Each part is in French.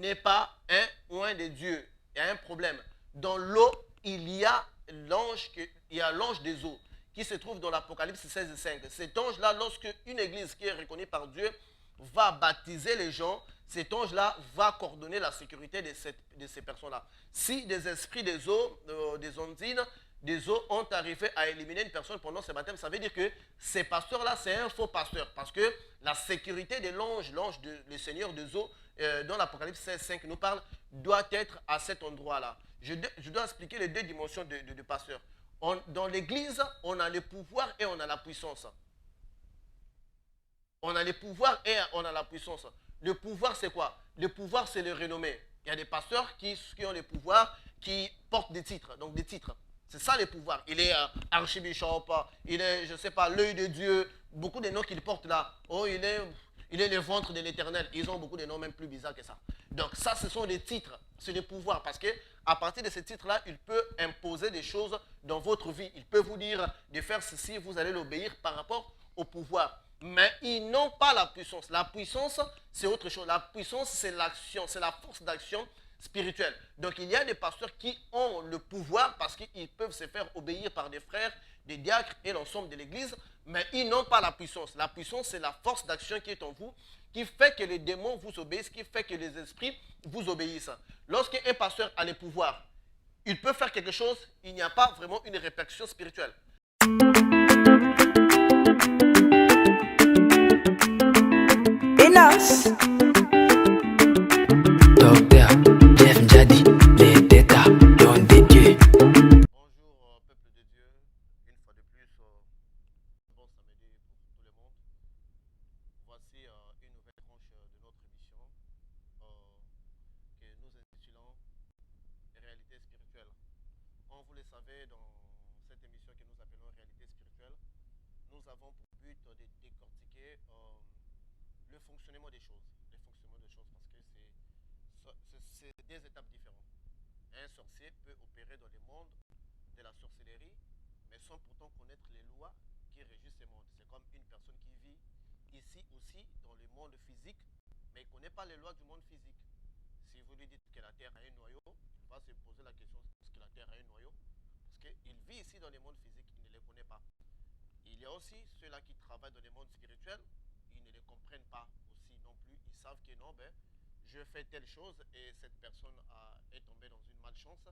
n'est pas un oint de Dieu. Il y a un problème. Dans l'eau, il y a l'ange des eaux qui se trouve dans l'Apocalypse 16:5. Cet ange-là, lorsque une église qui est reconnue par Dieu va baptiser les gens, cet ange-là va coordonner la sécurité de ces personnes-là. Si des esprits des eaux, des ondines, des eaux ont arrivé à éliminer une personne pendant ce baptême, ça veut dire que ces pasteurs-là, c'est un faux pasteur. Parce que la sécurité de l'ange, le Seigneur des eaux, dans l'Apocalypse 16:5 nous parle, doit être à cet endroit-là. Je dois expliquer les deux dimensions de pasteur. Dans l'église, on a le pouvoir et on a la puissance. On a le pouvoir et on a la puissance. Le pouvoir, c'est quoi? Le pouvoir, c'est le renommé. Il y a des pasteurs qui ont le pouvoir, qui portent des titres. Donc des titres. C'est ça le pouvoir. Il est archibishop, il est, je ne sais pas, l'œil de Dieu. Beaucoup de noms qu'il porte là. Oh, il est le ventre de l'éternel. Ils ont beaucoup de noms même plus bizarres que ça. Donc ça, ce sont des titres. C'est le pouvoir. Parce que à partir de ces titres-là, il peut imposer des choses dans votre vie. Il peut vous dire de faire ceci, vous allez l'obéir par rapport au pouvoir. Mais ils n'ont pas la puissance. La puissance, c'est autre chose. La puissance, c'est l'action, c'est la force d'action spirituelle. Donc il y a des pasteurs qui ont le pouvoir parce qu'ils peuvent se faire obéir par des frères, des diacres et l'ensemble de l'église, mais ils n'ont pas la puissance. La puissance, c'est la force d'action qui est en vous, qui fait que les démons vous obéissent, qui fait que les esprits vous obéissent. Lorsqu'un pasteur a le pouvoir, il peut faire quelque chose, il n'y a pas vraiment une répercussion spirituelle. Enos. Docteur Jeff Jadi, les Tétas, don de Dieu. Bonjour peuple de Dieu, une fois de plus, bon samedi pour tout le monde. Voici une nouvelle tranche de notre émission que nous intitulons Réalité spirituelle. Comme vous le savez, dans cette émission que nous appelons Réalité spirituelle, nous avons pour but de décortiquer le fonctionnement des choses. Parce que c'est des étapes différentes. Un sorcier peut opérer dans le monde de la sorcellerie, mais sans pourtant connaître les lois qui régissent ce monde. C'est comme une personne qui vit ici aussi dans le monde physique, mais il ne connaît pas les lois du monde physique. Si vous lui dites que la Terre a un noyau, il va se poser la question, est-ce que la Terre a un noyau? Parce qu'il vit ici dans le monde physique, il ne les connaît pas. Il y a aussi ceux-là qui travaillent dans le monde spirituel, ils ne les comprennent pas aussi non plus. Ils savent que non, ben, je fais telle chose et cette personne est tombée dans une malchance.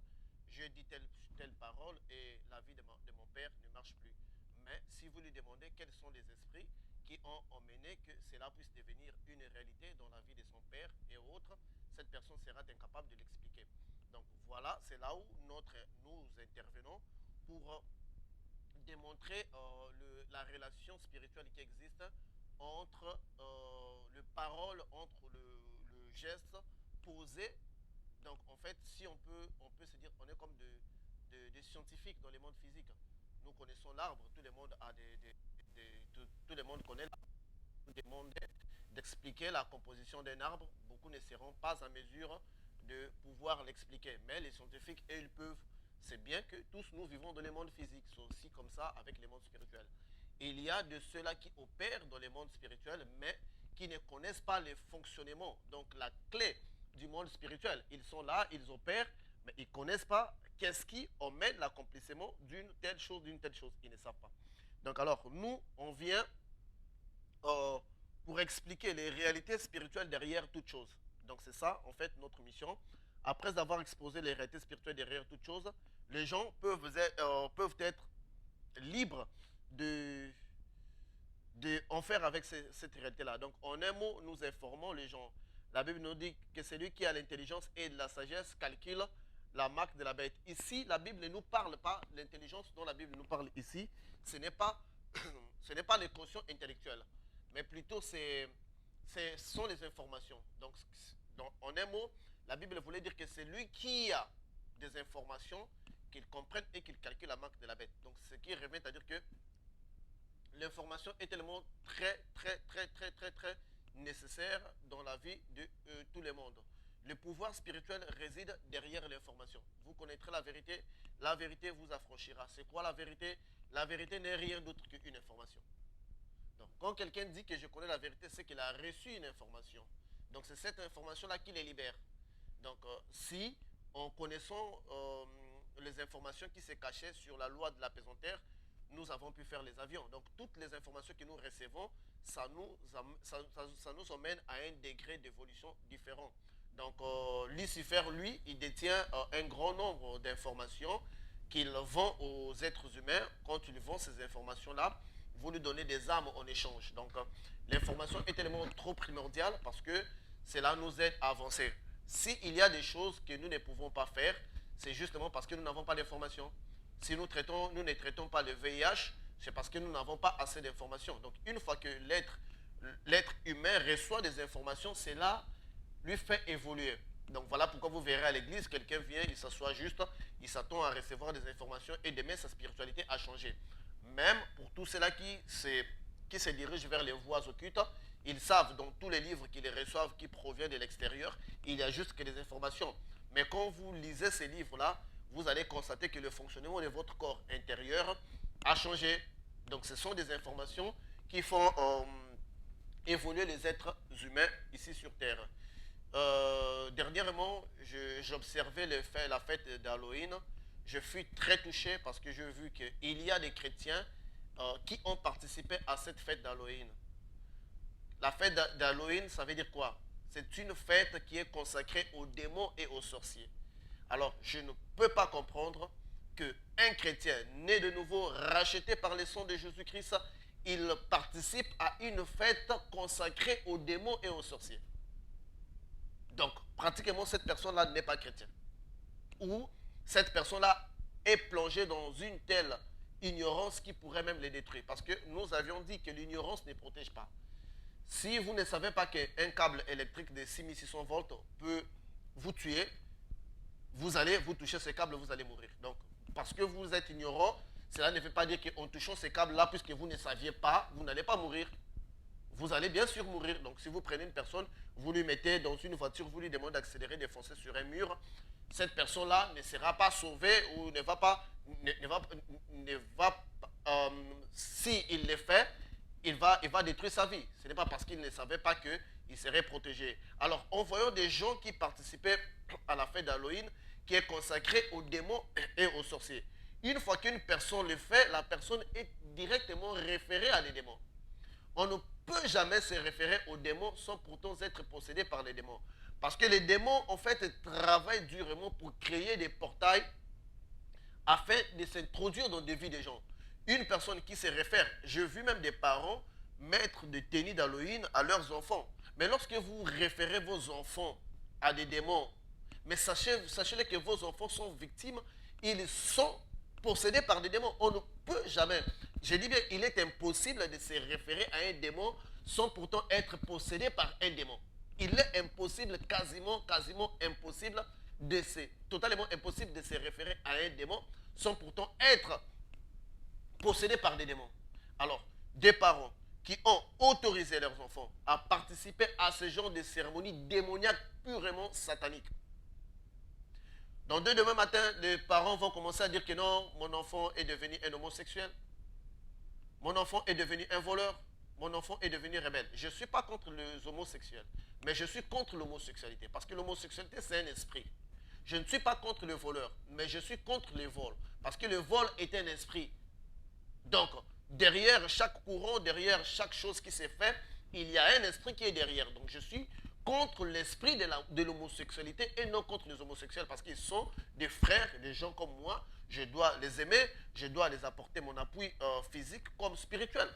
Je dis telle parole et la vie de mon père ne marche plus. Mais si vous lui demandez quels sont les esprits qui ont emmené que cela puisse devenir une réalité dans la vie de son père et autres, cette personne sera incapable de l'expliquer. Donc voilà, c'est là où nous intervenons pour démontrer la relation spirituelle qui existe entre le parole, entre le geste posé. Donc en fait, si on peut se dire, on est comme des scientifiques dans le monde physique. Nous connaissons l'arbre, tout le monde a tout le monde connaît l'arbre. Vous demandez d'expliquer la composition d'un arbre, beaucoup ne seront pas en mesure de pouvoir l'expliquer. Mais les scientifiques, eux, ils peuvent. C'est bien que tous nous vivons dans le monde physique, c'est aussi comme ça avec les mondes spirituels. Il y a de ceux-là qui opèrent dans les mondes spirituels, mais qui ne connaissent pas le fonctionnement. Donc la clé du monde spirituel, ils sont là, ils opèrent, mais ils ne connaissent pas qu'est-ce qui emmène l'accomplissement d'une telle chose, ils ne savent pas. Donc alors, nous, on vient pour expliquer les réalités spirituelles derrière toute chose. Donc c'est ça, en fait, notre mission. Après avoir exposé les réalités spirituelles derrière toute chose, les gens peuvent être libres en faire avec cette réalité-là. Donc en un mot, nous informons les gens. La Bible nous dit que celui qui a l'intelligence et de la sagesse calcule la marque de la bête. Ici, la Bible ne nous parle pas, l'intelligence dont la Bible nous parle ici, ce n'est pas les quotients intellectuels, mais plutôt ce sont les informations. Donc en un mot, la Bible voulait dire que c'est lui qui a des informations, qu'il comprenne et qu'il calcule la marque de la bête. Donc ce qui revient à dire que l'information est tellement très nécessaire dans la vie de tout le monde. Le pouvoir spirituel réside derrière l'information. Vous connaîtrez la vérité vous affranchira. C'est quoi la vérité? La vérité n'est rien d'autre qu'une information. Donc quand quelqu'un dit que je connais la vérité, c'est qu'il a reçu une information. Donc c'est cette information-là qui les libère. Donc, si en connaissant les informations qui se cachaient sur la loi de la pesanteur, nous avons pu faire les avions. Donc, toutes les informations que nous recevons, ça nous emmène à un degré d'évolution différent. Donc, Lucifer, lui, il détient un grand nombre d'informations qu'il vend aux êtres humains. Quand il vend ces informations-là, vous lui donnez des armes en échange. Donc, l'information est tellement trop primordiale parce que cela nous aide à avancer. S'il y a des choses que nous ne pouvons pas faire, c'est justement parce que nous n'avons pas d'informations. Si nous ne traitons pas le VIH, c'est parce que nous n'avons pas assez d'informations. Donc, une fois que l'être humain reçoit des informations, cela lui fait évoluer. Donc, voilà pourquoi vous verrez à l'église, quelqu'un vient, il s'assoit juste, il s'attend à recevoir des informations et demain, sa spiritualité a changé. Même pour tous ceux-là qui se dirigent vers les voies occultes, ils savent dans tous les livres qu'ils reçoivent qui proviennent de l'extérieur, il y a juste que des informations. Mais quand vous lisez ces livres-là, vous allez constater que le fonctionnement de votre corps intérieur a changé. Donc ce sont des informations qui font évoluer les êtres humains ici sur Terre. Dernièrement, j'observais la fête d'Halloween. Je fus très touché parce que j'ai vu qu'il y a des chrétiens qui ont participé à cette fête d'Halloween. La fête d'Halloween, ça veut dire quoi? C'est une fête qui est consacrée aux démons et aux sorciers. Alors, je ne peux pas comprendre qu'un chrétien né de nouveau, racheté par le sang de Jésus-Christ, il participe à une fête consacrée aux démons et aux sorciers. Donc, pratiquement, cette personne-là n'est pas chrétienne. Ou cette personne-là est plongée dans une telle ignorance qui pourrait même les détruire. Parce que nous avions dit que l'ignorance ne protège pas. Si vous ne savez pas qu'un câble électrique de 6600 volts peut vous tuer, vous touchez ce câble, vous allez mourir. Donc, parce que vous êtes ignorant, cela ne veut pas dire qu'en touchant ces câbles-là, puisque vous ne saviez pas, vous n'allez pas mourir. Vous allez bien sûr mourir. Donc, si vous prenez une personne, vous lui mettez dans une voiture, vous lui demandez d'accélérer, de foncer sur un mur, cette personne-là ne sera pas sauvée ou ne va pas, s'il le fait, il va détruire sa vie. Ce n'est pas parce qu'il ne savait pas qu'il serait protégé. Alors, en voyant des gens qui participaient à la fête d'Halloween, qui est consacrée aux démons et aux sorciers. Une fois qu'une personne le fait, la personne est directement référée à des démons. On ne peut jamais se référer aux démons sans pourtant être possédé par les démons. Parce que les démons, en fait, travaillent durement pour créer des portails afin de s'introduire dans des vies des gens. Une personne qui se réfère, j'ai vu même des parents mettre des tennis d'Halloween à leurs enfants. Mais lorsque vous référez vos enfants à des démons, mais sachez que vos enfants sont victimes, ils sont possédés par des démons. On ne peut jamais, je dis bien, il est impossible de se référer à un démon sans pourtant être possédé par un démon. Il est impossible, quasiment impossible, totalement impossible de se référer à un démon sans pourtant être possédés par des démons. Alors, des parents qui ont autorisé leurs enfants à participer à ce genre de cérémonies démoniaques purement sataniques. Dans demain matin, les parents vont commencer à dire que non, mon enfant est devenu un homosexuel, mon enfant est devenu un voleur, mon enfant est devenu rebelle. Je ne suis pas contre les homosexuels, mais je suis contre l'homosexualité, parce que l'homosexualité, c'est un esprit. Je ne suis pas contre le voleur, mais je suis contre le vol, parce que le vol est un esprit. Donc, derrière chaque courant, derrière chaque chose qui s'est faite, il y a un esprit qui est derrière. Donc, je suis contre l'esprit de l'homosexualité et non contre les homosexuels parce qu'ils sont des frères, des gens comme moi. Je dois les aimer, je dois les apporter mon appui physique comme spirituel.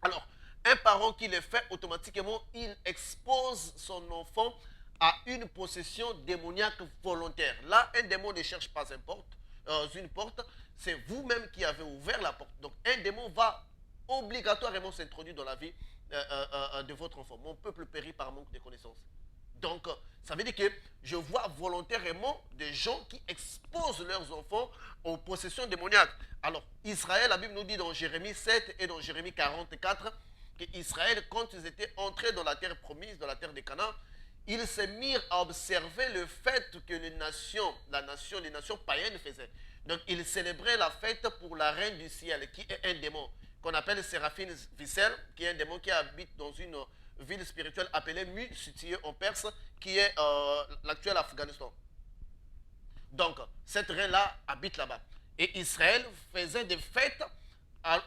Alors, un parent qui le fait, automatiquement, il expose son enfant à une possession démoniaque volontaire. Là, un démon ne cherche pas une porte, c'est vous-même qui avez ouvert la porte. Donc, un démon va obligatoirement s'introduire dans la vie de votre enfant. Mon peuple périt par manque de connaissances. Donc, ça veut dire que je vois volontairement des gens qui exposent leurs enfants aux possessions démoniaques. Alors, Israël, la Bible nous dit dans Jérémie 7 et dans Jérémie 44 qu'Israël, quand ils étaient entrés dans la terre promise, dans la terre de Canaan, ils se mirent à observer le fait que les nations païennes faisaient. Donc, ils célébraient la fête pour la reine du ciel, qui est un démon, qu'on appelle Séraphine Vissel, qui est un démon qui habite dans une ville spirituelle appelée Mu, située en Perse, qui est l'actuel Afghanistan. Donc, cette reine-là habite là-bas. Et Israël faisait des fêtes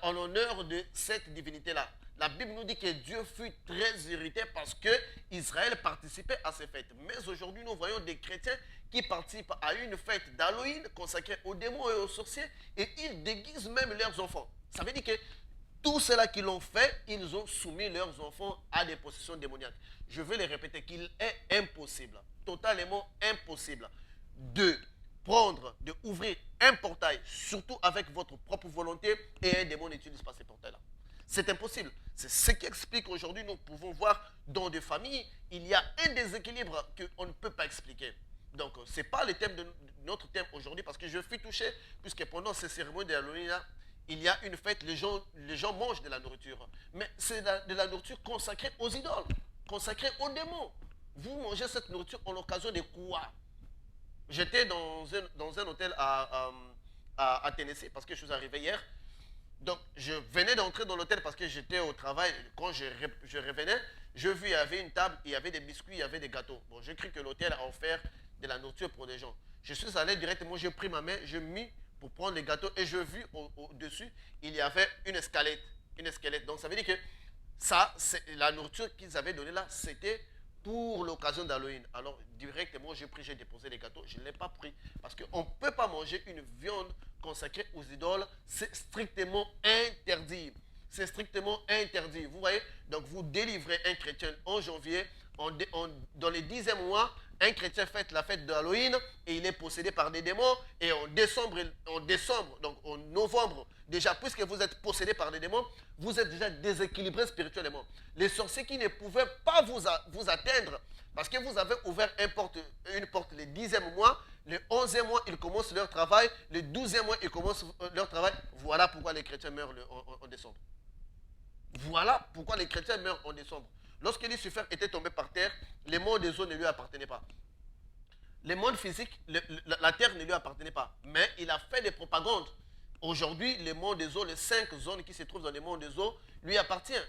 en l'honneur de cette divinité-là. La Bible nous dit que Dieu fut très irrité parce que Israël participait à ces fêtes. Mais aujourd'hui, nous voyons des chrétiens qui participent à une fête d'Halloween consacrée aux démons et aux sorciers et ils déguisent même leurs enfants. Ça veut dire que tous ceux-là qui l'ont fait, ils ont soumis leurs enfants à des possessions démoniaques. Je vais les répéter qu'il est impossible, totalement impossible, de prendre, d'ouvrir un portail, surtout avec votre propre volonté, et un démon n'utilise pas ces portails-là. C'est impossible. C'est ce qui explique qu'aujourd'hui, nous pouvons voir dans des familles, il y a un déséquilibre qu'on ne peut pas expliquer. Donc, ce n'est pas le thème de notre thème aujourd'hui, parce que je suis touché, puisque pendant ces cérémonies de Halloween, il y a une fête, les gens mangent de la nourriture. Mais c'est de la nourriture consacrée aux idoles, consacrée aux démons. Vous mangez cette nourriture en l'occasion de quoi? J'étais dans un hôtel à Tennessee, parce que je suis arrivé hier. Donc, je venais d'entrer dans l'hôtel parce que j'étais au travail. Quand je revenais, je vis, il y avait une table, il y avait des biscuits, il y avait des gâteaux. Bon, j'ai cru que l'hôtel a offert de la nourriture pour des gens. Je suis allé directement, j'ai pris ma main, j'ai mis pour prendre les gâteaux et je vis au-dessus, il y avait une escalette. Une escalette. Donc, ça veut dire que ça, la nourriture qu'ils avaient donnée là, c'était pour l'occasion d'Halloween. Alors, directement, j'ai pris, j'ai déposé les gâteaux. Je ne l'ai pas pris parce qu'on ne peut pas manger une viande consacrée aux idoles. C'est strictement interdit. C'est strictement interdit. Vous voyez? Donc, vous délivrez un chrétien en janvier. Dans les 10e mois, un chrétien fête la fête d'Halloween et il est possédé par des démons. Et en décembre, donc en novembre, déjà, puisque vous êtes possédé par des démons, vous êtes déjà déséquilibré spirituellement. Les sorciers qui ne pouvaient pas vous atteindre, parce que vous avez ouvert une porte le 10e mois, le 11e mois, ils commencent leur travail, le 12e mois, ils commencent leur travail. Voilà pourquoi les chrétiens meurent en décembre. Voilà pourquoi les chrétiens meurent en décembre. Lorsque Lucifer était tombé par terre, les mondes des eaux ne lui appartenaient pas. Les mondes physiques, la terre ne lui appartenait pas. Mais il a fait des propagandes. Aujourd'hui, les mondes des eaux, les 5 zones qui se trouvent dans les mondes des eaux, lui appartiennent.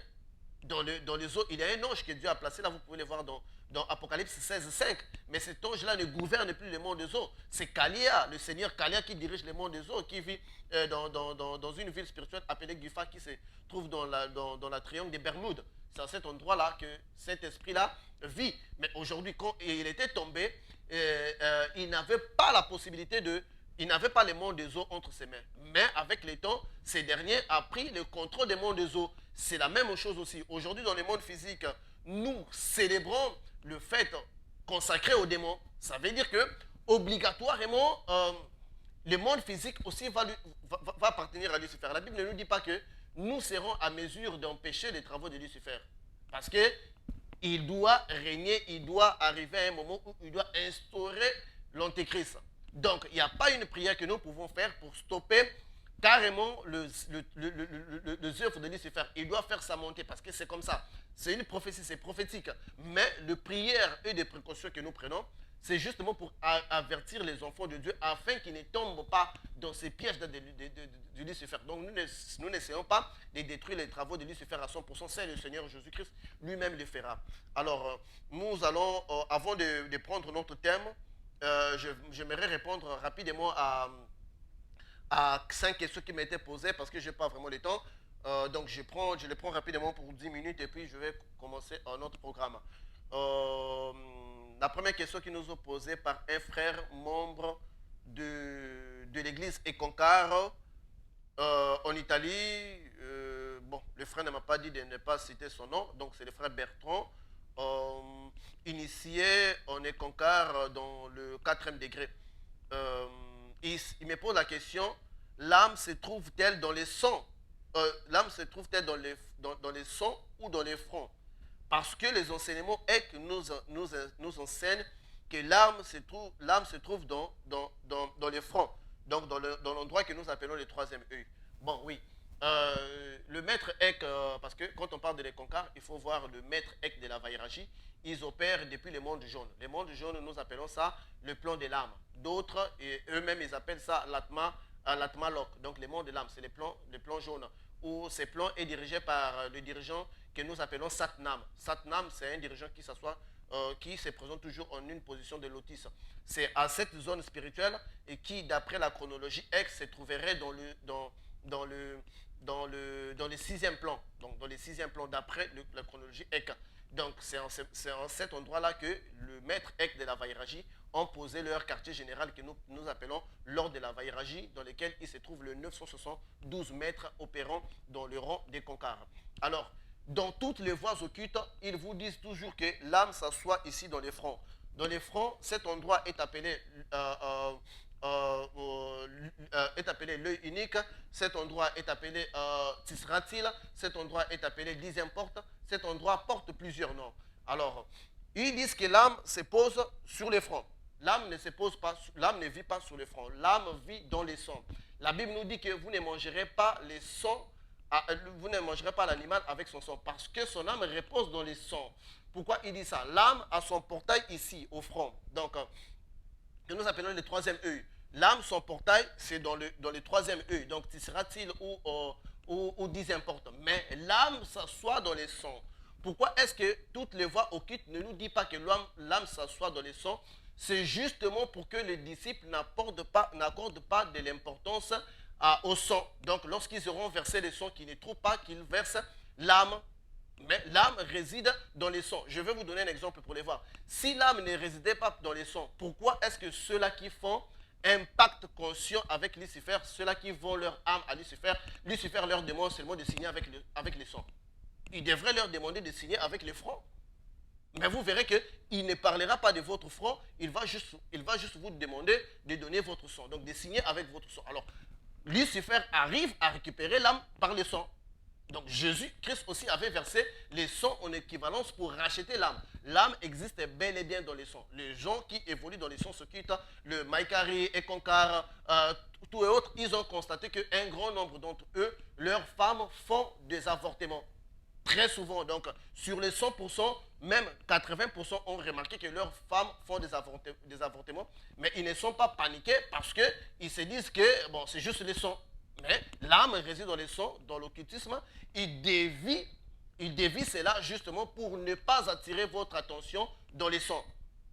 Dans les eaux, il y a un ange que Dieu a placé, là vous pouvez le voir dans Apocalypse 16:5. Mais cet ange-là ne gouverne plus les mondes des eaux. C'est Kalia, le Seigneur Kalia qui dirige les mondes des eaux, qui vit dans une ville spirituelle appelée Gufa, qui se trouve dans la triangle des Bermudes. C'est à cet endroit-là que cet esprit-là vit. Mais aujourd'hui, quand il était tombé, il n'avait pas la possibilité il n'avait pas les mondes des eaux entre ses mains. Mais avec le temps, ces derniers ont pris le contrôle des mondes des eaux. C'est la même chose aussi. Aujourd'hui, dans le monde physique, nous célébrons le fait consacré aux démons. Ça veut dire que, obligatoirement, le monde physique aussi va appartenir à Lucifer. La Bible ne nous dit pas que nous serons à mesure d'empêcher les travaux de Lucifer. Parce que il doit régner, il doit arriver à un moment où il doit instaurer l'antéchrist. Donc, il n'y a pas une prière que nous pouvons faire pour stopper carrément les œuvres de Lucifer. Il doit faire sa montée parce que c'est comme ça. C'est une prophétie, c'est prophétique. Mais les prières et les précautions que nous prenons, c'est justement pour avertir les enfants de Dieu afin qu'ils ne tombent pas dans ces pièges de Lucifer. Donc nous n'essayons pas de détruire les travaux de Lucifer à 100%. C'est le Seigneur Jésus-Christ lui-même le fera. Alors nous allons, avant de prendre notre thème, j'aimerais répondre rapidement à 5 questions qui m'étaient posées parce que je n'ai pas vraiment le temps. Donc je les prends rapidement pour 10 minutes et puis je vais commencer un autre programme. La première question qui nous est posée par un frère membre de l'église Econcar en Italie. Bon, le frère ne m'a pas dit de ne pas citer son nom, donc c'est le frère Bertrand, initié en Econcar dans le 4e degré. Il me pose la question, l'âme se trouve-t-elle dans les sons? L'âme se trouve-t-elle dans les sons ou dans les fronts? Parce que les enseignements nous enseignent que l'âme se trouve dans les fronts, donc dans l'endroit que nous appelons le 3e œil. Bon, oui. Le maître Ek, parce que quand on parle de l'Econcar, il faut voir le maître Ek de la Vairagi. Ils opèrent depuis le monde jaune. Le monde jaune, nous appelons ça le plan de l'âme. D'autres, eux-mêmes, ils appellent ça l'Atma Lok. Donc, le monde de l'âme, c'est le plan jaune. où ces plans est dirigé par le dirigeant que nous appelons Satnam. Satnam, c'est un dirigeant qui s'assoit, qui se présente toujours en une position de lotus. C'est à cette zone spirituelle et qui, d'après la chronologie X, se trouverait dans le sixième plan. Donc, dans le sixième plan, d'après la chronologie X. Donc, c'est en cet endroit-là que le maître Ek de la Vairagi ont posé leur quartier général que nous appelons l'ordre de la Vairagi, dans lequel il se trouve le 972 maîtres opérant dans le rang des Konkars. Alors, dans toutes les voies occultes, ils vous disent toujours que l'âme s'assoit ici dans les fronts. Dans les fronts, cet endroit est appelé l'œil unique, cet endroit est appelé Tisratil, cet endroit est appelé dixième porte, cet endroit porte plusieurs noms. Alors, ils disent que l'âme se pose sur les fronts. L'âme ne vit pas sur les fronts, l'âme vit dans les sons. La Bible nous dit que vous ne mangerez pas les sons, vous ne mangerez pas l'animal avec son sang, parce que son âme repose dans les sons. Pourquoi il dit ça? L'âme a son portail ici, au front. Donc, que nous appelons le troisième œil. L'âme, son portail, c'est dans le troisième œil. Donc, sera-t-il ou dixième porte. Mais l'âme s'assoit dans les sons. Pourquoi est-ce que toutes les voies occultes ne nous disent pas que l'âme s'assoit dans les sons? C'est justement pour que les disciples n'accordent pas de l'importance au son. Donc, lorsqu'ils auront versé les sons, qu'ils ne trouvent pas qu'ils versent l'âme. Mais l'âme réside dans les sons. Je vais vous donner un exemple pour les voir. Si l'âme ne résidait pas dans les sons, pourquoi est-ce que ceux-là qui font un pacte conscient avec Lucifer, ceux-là qui vont leur âme à Lucifer, Lucifer leur demande seulement de signer avec les sons? Il devrait leur demander de signer avec les fronts. Mais vous verrez qu'il ne parlera pas de votre front, il va juste vous demander de donner votre son, donc de signer avec votre son. Alors, Lucifer arrive à récupérer l'âme par les sons. Donc Jésus-Christ aussi avait versé les sons en équivalence pour racheter l'âme. L'âme existe bel et bien dans les sons. Les gens qui évoluent dans les sons occultes, le Maïkari, Ekonkar, tout et autres, ils ont constaté qu'un grand nombre d'entre eux, leurs femmes font des avortements. Très souvent, donc sur les 100%, même 80% ont remarqué que leurs femmes font des avortements, mais ils ne sont pas paniqués parce qu'ils se disent que bon, c'est juste les sons. Mais l'âme réside dans les sons, dans l'occultisme. Il dévie cela justement pour ne pas attirer votre attention dans les sons.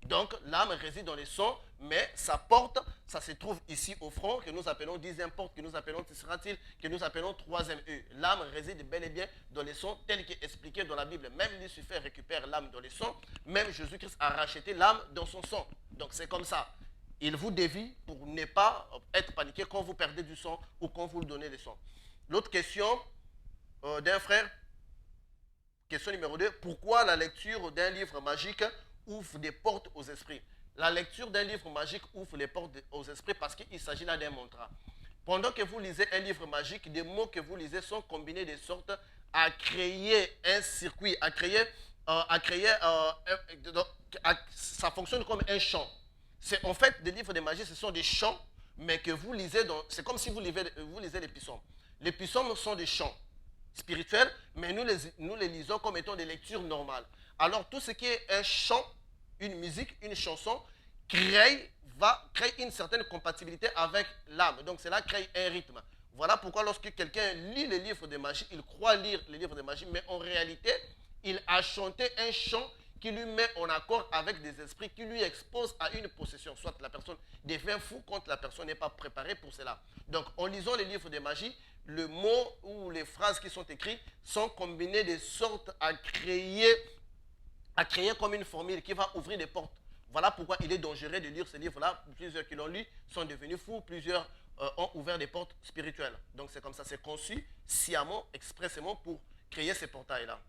Donc l'âme réside dans les sons, mais sa porte, ça se trouve ici au front, que nous appelons dixième porte, que nous appelons Tisratil, que nous appelons troisième œil. L'âme réside bel et bien dans les sons, tel qu'expliqué dans la Bible. Même Lucifer récupère l'âme dans les sons, même Jésus-Christ a racheté l'âme dans son sang. Donc c'est comme ça. Il vous dévie pour ne pas être paniqué quand vous perdez du sang ou quand vous lui donnez des sons. L'autre question d'un frère, question numéro 2, pourquoi la lecture d'un livre magique ouvre des portes aux esprits? La lecture d'un livre magique ouvre les portes aux esprits parce qu'il s'agit là d'un mantra. Pendant que vous lisez un livre magique, des mots que vous lisez sont combinés de sorte à créer un circuit, ça fonctionne comme un chant. C'est en fait des livres de magie, ce sont des chants, mais que vous lisez c'est comme si vous lisez les psaumes. Les psaumes sont des chants spirituels, mais nous les lisons comme étant des lectures normales. Alors tout ce qui est un chant, une musique, une chanson, crée une certaine compatibilité avec l'âme. Donc cela crée un rythme. Voilà pourquoi lorsque quelqu'un lit les livres de magie, il croit lire les livres de magie, mais en réalité, il a chanté un chant qui lui met en accord avec des esprits, qui lui expose à une possession. Soit la personne devient fou quand la personne n'est pas préparée pour cela. Donc, en lisant les livres de magie, le mot ou les phrases qui sont écrites sont combinées de sorte à créer comme une formule qui va ouvrir des portes. Voilà pourquoi il est dangereux de lire ces livres-là. Plusieurs qui l'ont lu sont devenus fous, plusieurs ont ouvert des portes spirituelles. Donc, c'est comme ça, c'est conçu sciemment, expressément pour créer ces portails-là.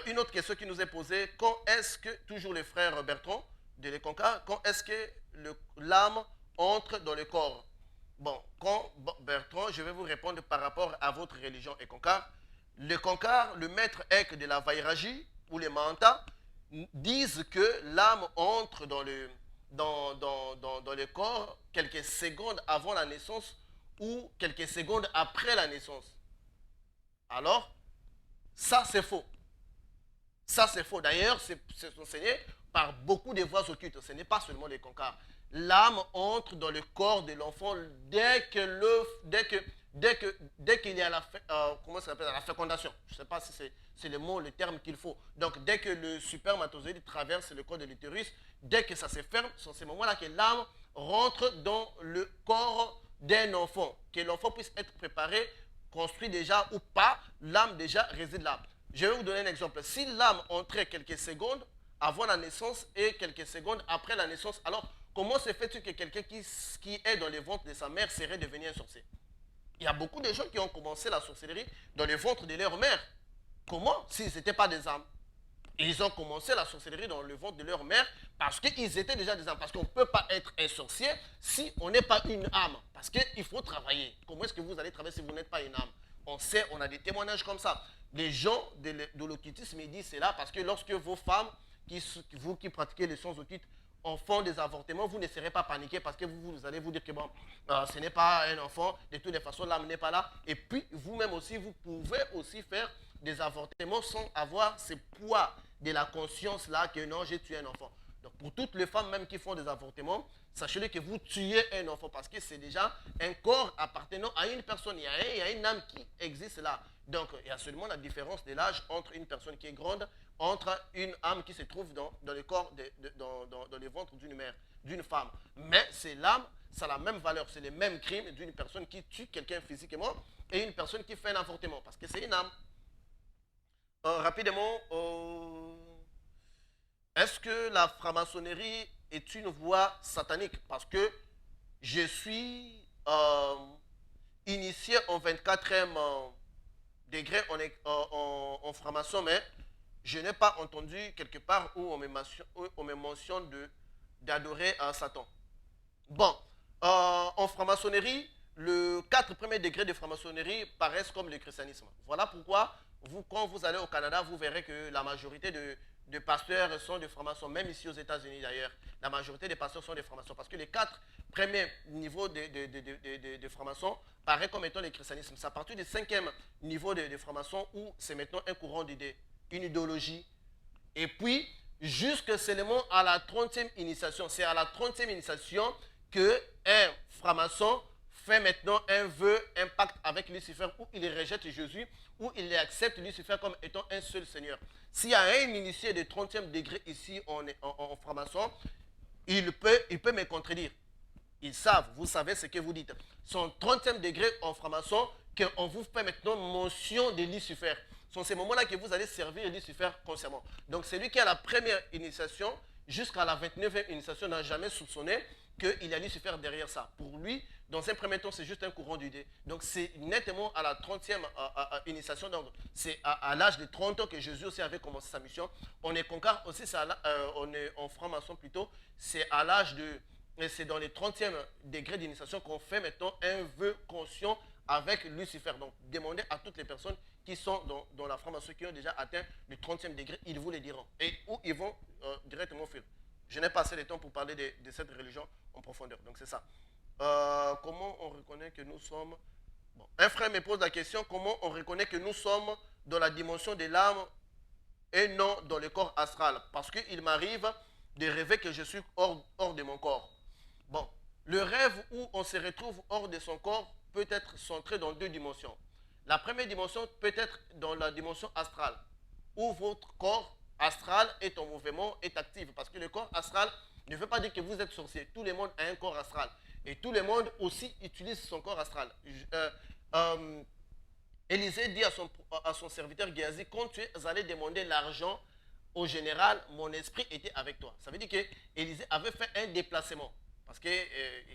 Une autre question qui nous est posée, quand est-ce que, toujours les frères Bertrand de l'Ekonka, quand est-ce que l'âme entre dans le corps? Bon, Bertrand, je vais vous répondre par rapport à votre religion Ekonka. Le Konkar, le maître Ek de la Vairagi, ou les Mahanta, disent que l'âme entre dans le corps quelques secondes avant la naissance ou quelques secondes après la naissance. Alors, ça c'est faux. Ça, c'est faux. D'ailleurs, c'est enseigné par beaucoup de voies occultes. Ce n'est pas seulement les Konkars. L'âme entre dans le corps de l'enfant dès que dès qu'il y a comment ça s'appelle, la fécondation, je ne sais pas si c'est le mot, le terme qu'il faut. Donc, dès que le spermatozoïde traverse le corps de l'utérus, dès que ça se ferme, c'est à ce moment-là que l'âme rentre dans le corps d'un enfant. Que l'enfant puisse être préparé, construit déjà ou pas, l'âme déjà réside là. Je vais vous donner un exemple. Si l'âme entrait quelques secondes avant la naissance et quelques secondes après la naissance, alors comment se fait-il que quelqu'un qui est dans le ventre de sa mère serait devenu un sorcier? Il y a beaucoup de gens qui ont commencé la sorcellerie dans le ventre de leur mère. Comment? S'ils n'étaient pas des âmes. Ils ont commencé la sorcellerie dans le ventre de leur mère parce qu'ils étaient déjà des âmes. Parce qu'on ne peut pas être un sorcier si on n'est pas une âme. Parce qu'il faut travailler. Comment est-ce que vous allez travailler si vous n'êtes pas une âme? On sait, on a des témoignages comme ça. Les gens de l'occultisme disent cela parce que lorsque vos femmes, vous qui pratiquez les sciences occultes, font des avortements, vous ne serez pas paniqué parce que vous allez vous dire que bon, ce n'est pas un enfant, de toutes les façons, l'âme n'est pas là. Et puis, vous-même aussi, vous pouvez aussi faire des avortements sans avoir ce poids de la conscience là que non, j'ai tué un enfant. Donc, pour toutes les femmes même qui font des avortements, sachez-le que vous tuez un enfant parce que c'est déjà un corps appartenant à une personne. Il y a une âme qui existe là. Donc, il y a seulement la différence de l'âge entre une personne qui est grande, entre une âme qui se trouve dans le corps, dans le ventre d'une mère, d'une femme. Mais c'est l'âme, ça a la même valeur, c'est le même crime d'une personne qui tue quelqu'un physiquement et une personne qui fait un avortement, parce que c'est une âme. Rapidement, est-ce que la franc-maçonnerie est une voie satanique? Parce que je suis initié en 24e degré en franc-maçon, mais je n'ai pas entendu quelque part où on me mentionne d'adorer Satan. Bon, en franc-maçonnerie, les 4 premiers degrés de franc-maçonnerie paraissent comme le christianisme. Voilà pourquoi, quand vous allez au Canada, vous verrez que la majorité de pasteurs sont des francs-maçons, même ici aux États-Unis d'ailleurs. La majorité des pasteurs sont des francs-maçons parce que les 4 premiers niveaux de francs-maçons paraissent comme étant le christianisme. C'est à partir du 5e niveau de francs-maçons où c'est maintenant un courant d'idées, une idéologie. Et puis, jusque seulement à la 30e initiation. C'est à la 30e initiation qu'un franc-maçon fait maintenant un vœu, un pacte avec Lucifer où il rejette Jésus, où il accepte Lucifer comme étant un seul Seigneur. S'il y a un initié de 30e degré ici en franc-maçon, il peut me contredire. Ils savent, vous savez ce que vous dites. Son 30e degré en franc-maçon, qu'on vous fait maintenant mention de Lucifer. C'est ces moments-là que vous allez servir Lucifer consciemment. Donc celui qui a la première initiation, jusqu'à la 29e initiation, n'a jamais soupçonné qu'il y a Lucifer derrière ça. Pour lui, dans un premier temps, c'est juste un courant d'idées. Donc c'est nettement à la 30e initiation, donc c'est à l'âge de 30 ans que Jésus aussi avait commencé sa mission. On est concorde aussi, on est en franc-maçon plutôt, c'est à l'âge de... C'est dans les 30e degrés d'initiation qu'on fait maintenant un vœu conscient avec Lucifer. Donc, demandez à toutes les personnes qui sont dans la franc-maçonnerie, qui ont déjà atteint le 30e degré, ils vous le diront. Et où ils vont directement faire. Je n'ai pas assez de temps pour parler de cette religion en profondeur. Donc, c'est ça. Comment on reconnaît que nous sommes... Bon, un frère me pose la question, comment on reconnaît que nous sommes dans la dimension de l'âme et non dans le corps astral? Parce qu'il m'arrive de rêver que je suis hors de mon corps. Bon, le rêve où on se retrouve hors de son corps peut être centré dans 2 dimensions. La première dimension peut être dans la dimension astrale, où votre corps astral est en mouvement, est actif. Parce que le corps astral ne veut pas dire que vous êtes sorcier. Tout le monde a un corps astral. Et tout le monde aussi utilise son corps astral. Élisée dit à son serviteur Géasi, quand tu es allé demander l'argent au général, mon esprit était avec toi. Ça veut dire qu'Élisée avait fait un déplacement. Parce que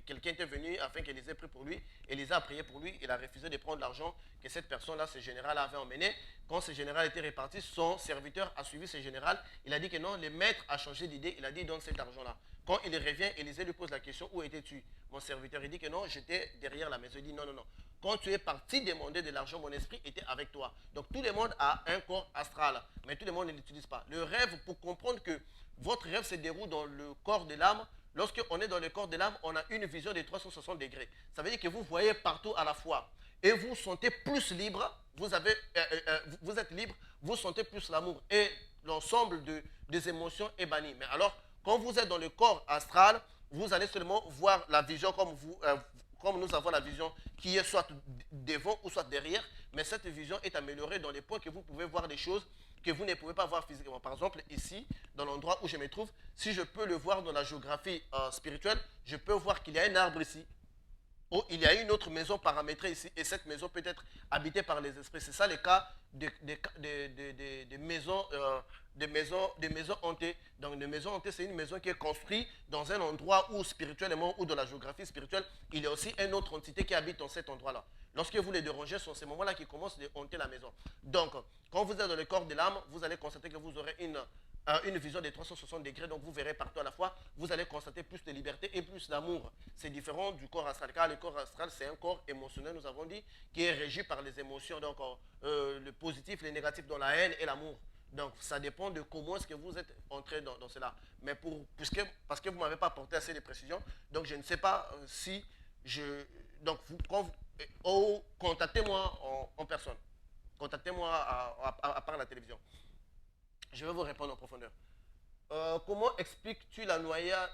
quelqu'un était venu afin qu'Élisée prie pour lui. Élisée a prié pour lui. Il a refusé de prendre l'argent que cette personne-là, ce général, avait emmené. Quand ce général était reparti, son serviteur a suivi ce général. Il a dit que non, le maître a changé d'idée. Il a dit donne cet argent-là. Quand il revient, Élisée lui pose la question, où étais-tu? Mon serviteur, il dit que non, j'étais derrière la maison. Il dit non, non, non. Quand tu es parti demander de l'argent, mon esprit était avec toi. Donc tout le monde a un corps astral, mais tout le monde ne l'utilise pas. Le rêve, pour comprendre que votre rêve se déroule dans le corps de l'âme, lorsqu'on est dans le corps de l'âme, on a une vision de 360 degrés. Ça veut dire que vous voyez partout à la fois. Et vous sentez plus libre, vous êtes libre, vous sentez plus l'amour. Et l'ensemble des émotions est banni. Mais alors, quand vous êtes dans le corps astral, vous allez seulement voir la vision comme nous avons la vision qui est soit devant ou soit derrière, mais cette vision est améliorée dans les points que vous pouvez voir des choses que vous ne pouvez pas voir physiquement. Par exemple, ici, dans l'endroit où je me trouve, si je peux le voir dans la géographie spirituelle, je peux voir qu'il y a un arbre ici. Ou il y a une autre maison paramétrée ici, et cette maison peut être habitée par les esprits. C'est ça le cas des maisons hantées. Donc, une maison hantée, c'est une maison qui est construite dans un endroit où spirituellement, ou dans la géographie spirituelle, il y a aussi une autre entité qui habite dans cet endroit-là. Lorsque vous les dérangez, ce sont ces moments-là qui commencent à hanter la maison. Donc, quand vous êtes dans le corps de l'âme, vous allez constater que vous aurez une vision de 360 degrés, donc vous verrez partout à la fois, vous allez constater plus de liberté et plus d'amour. C'est différent du corps astral, car le corps astral, c'est un corps émotionnel, nous avons dit, qui est régi par les émotions, donc le positif, le négatif, dans la haine et l'amour. Donc, ça dépend de comment est-ce que vous êtes entré dans cela. Mais parce que vous ne m'avez pas apporté assez de précisions, donc je ne sais pas si je... Donc, contactez-moi en personne. Contactez-moi à part la télévision. Je vais vous répondre en profondeur. Comment expliques-tu la noyade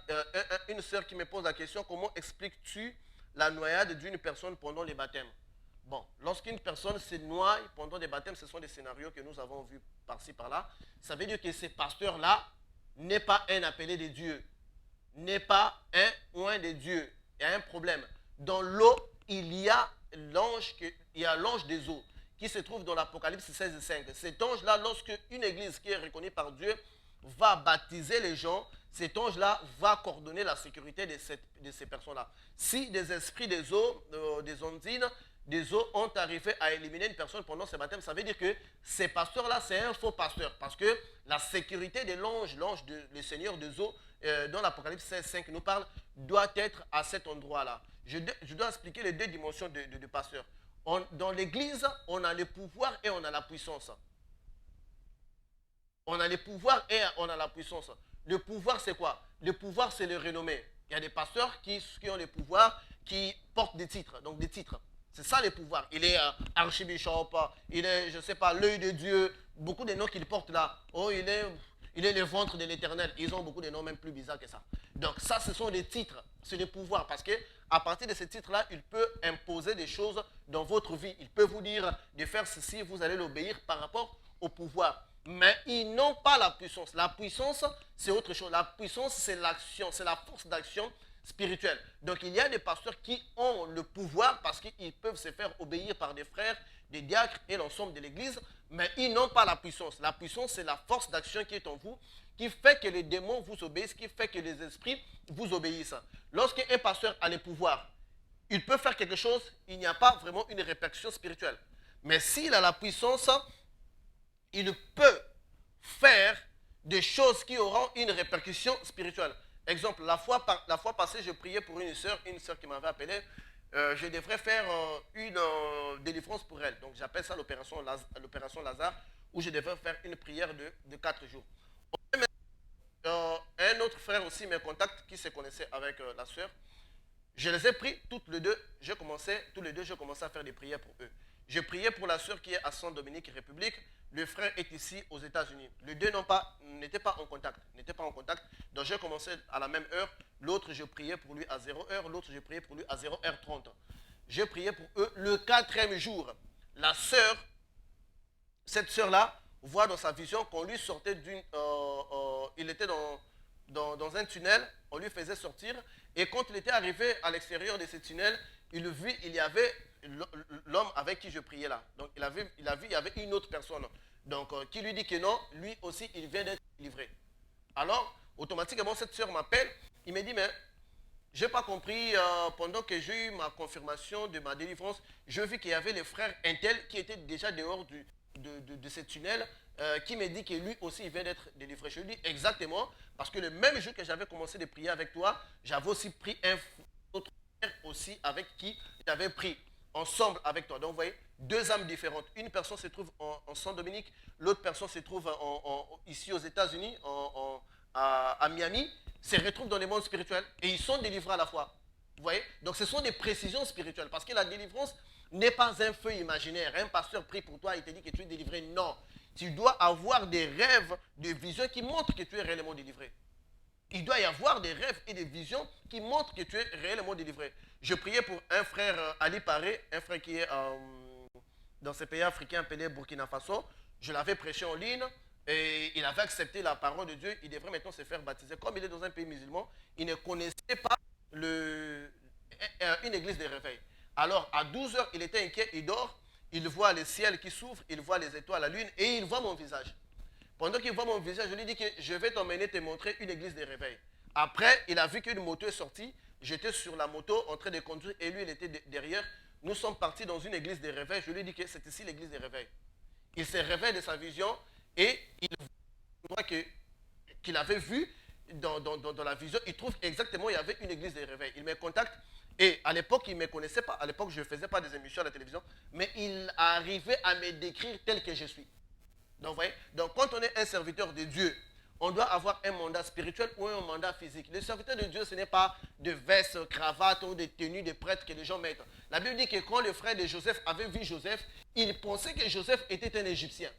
une sœur qui me pose la question, comment expliques-tu la noyade d'une personne pendant les baptêmes? Bon, lorsqu'une personne se noie pendant des baptêmes, ce sont des scénarios que nous avons vus par-ci, par-là. Ça veut dire que ce pasteur-là n'est pas un appelé de Dieu, n'est pas un oint de Dieu. Il y a un problème. Dans l'eau, il y a l'ange des eaux qui se trouve dans l'Apocalypse 16:5. Cet ange-là, lorsque une église qui est reconnue par Dieu va baptiser les gens, cet ange-là va coordonner la sécurité de ces personnes-là. Si des esprits des eaux, des ondines, des eaux ont arrivé à éliminer une personne pendant ce baptême, ça veut dire que ces pasteurs-là, c'est un faux pasteur. Parce que la sécurité de l'ange, le Seigneur des eaux, dans l'Apocalypse 16:5 nous parle, doit être à cet endroit-là. Je dois expliquer les deux dimensions de pasteur. Dans l'église, on a le pouvoir et on a la puissance. On a le pouvoir et on a la puissance. Le pouvoir, c'est quoi? Le pouvoir, c'est le renommé. Il y a des pasteurs qui ont le pouvoir, qui portent des titres. Donc des titres. C'est ça le pouvoir. Il est archibishop, il est, je ne sais pas, l'œil de Dieu. Beaucoup de noms qu'il porte là. Oh, il est le ventre de l'éternel. Ils ont beaucoup de noms même plus bizarres que ça. Donc ça, ce sont des titres. C'est le pouvoir. Parce que à partir de ces titres-là, il peut imposer des choses dans votre vie. Il peut vous dire de faire ceci, vous allez l'obéir par rapport au pouvoir. Mais ils n'ont pas la puissance. La puissance, c'est autre chose. La puissance, c'est l'action, c'est la force d'action spirituelle. Donc il y a des pasteurs qui ont le pouvoir parce qu'ils peuvent se faire obéir par des frères, des diacres et l'ensemble de l'église, mais ils n'ont pas la puissance. La puissance, c'est la force d'action qui est en vous, qui fait que les démons vous obéissent, qui fait que les esprits vous obéissent. Lorsqu'un pasteur a le pouvoir, il peut faire quelque chose, il n'y a pas vraiment une répercussion spirituelle. Mais s'il a la puissance, il peut faire des choses qui auront une répercussion spirituelle. Exemple, la fois passée, je priais pour une sœur qui m'avait appelé. Je devrais faire une délivrance pour elle. Donc j'appelle ça l'opération Lazare, où je devrais faire une prière de 4 jours. Un autre frère aussi me contacte qui se connaissait avec la sœur. Je les ai pris toutes les deux. Tous les deux, j'ai commencé à faire des prières pour eux. Je priais pour la sœur qui est à Saint-Dominique République. Le frère est ici aux États-Unis. Les deux n'étaient pas en contact. Donc j'ai commencé à la même heure. L'autre, je priais pour lui à 0h. L'autre, je priais pour lui à 0h30. J'ai prié pour eux le 4e jour. La sœur, cette sœur-là, voit dans sa vision qu'on lui sortait il était dans un tunnel, on lui faisait sortir. Et quand il était arrivé à l'extérieur de ce tunnel, il y avait l'homme avec qui je priais là. Donc il a vu, il y avait une autre personne. Donc qui lui dit que non, lui aussi il vient d'être livré. Alors automatiquement cette soeur m'appelle, il me dit mais je n'ai pas compris, pendant que j'ai eu ma confirmation de ma délivrance, je vis qu'il y avait les frères Intel qui étaient déjà dehors de ce tunnel, qui me dit que lui aussi il vient d'être délivré. Je lui dis exactement, parce que le même jour que j'avais commencé de prier avec toi, j'avais aussi pris un autre frère aussi avec qui j'avais pris ensemble avec toi. Donc vous voyez, deux âmes différentes. Une personne se trouve en Saint-Dominique, l'autre personne se trouve ici aux États-Unis, à Miami, se retrouvent dans le monde spirituel et ils sont délivrés à la fois. Vous voyez? Donc ce sont des précisions spirituelles parce que la délivrance n'est pas un feu imaginaire. Un pasteur prie pour toi et te dit que tu es délivré. Non. Tu dois avoir des rêves, des visions qui montrent que tu es réellement délivré. Il doit y avoir des rêves et des visions qui montrent que tu es réellement délivré. Je priais pour un frère Ali Paré, un frère qui est dans ces pays africains appelés Burkina Faso. Je l'avais prêché en ligne et il avait accepté la parole de Dieu. Il devrait maintenant se faire baptiser. Comme il est dans un pays musulman, il ne connaissait pas une église de réveil. Alors à 12 heures, il était inquiet, il dort, il voit le ciel qui s'ouvre, il voit les étoiles, la lune et il voit mon visage. Pendant qu'il voit mon visage, je lui dis que je vais t'emmener te montrer une église de réveil. Après, il a vu qu'une moto est sortie. J'étais sur la moto en train de conduire et lui, il était derrière. Nous sommes partis dans une église de réveil. Je lui ai dit que c'est ici l'église de réveil. Il se réveille de sa vision et il voit qu'il avait vu dans la vision. Il trouve exactement qu'il y avait une église de réveil. Il me contacte et à l'époque, il ne me connaissait pas. À l'époque, je ne faisais pas des émissions à la télévision. Mais il arrivait à me décrire tel que je suis. Donc, voyez, donc, quand on est un serviteur de Dieu, on doit avoir un mandat spirituel ou un mandat physique. Le serviteur de Dieu, ce n'est pas de vestes, cravates ou de tenues de prêtres que les gens mettent. La Bible dit que quand le frère de Joseph avait vu Joseph, il pensait que Joseph était un Égyptien.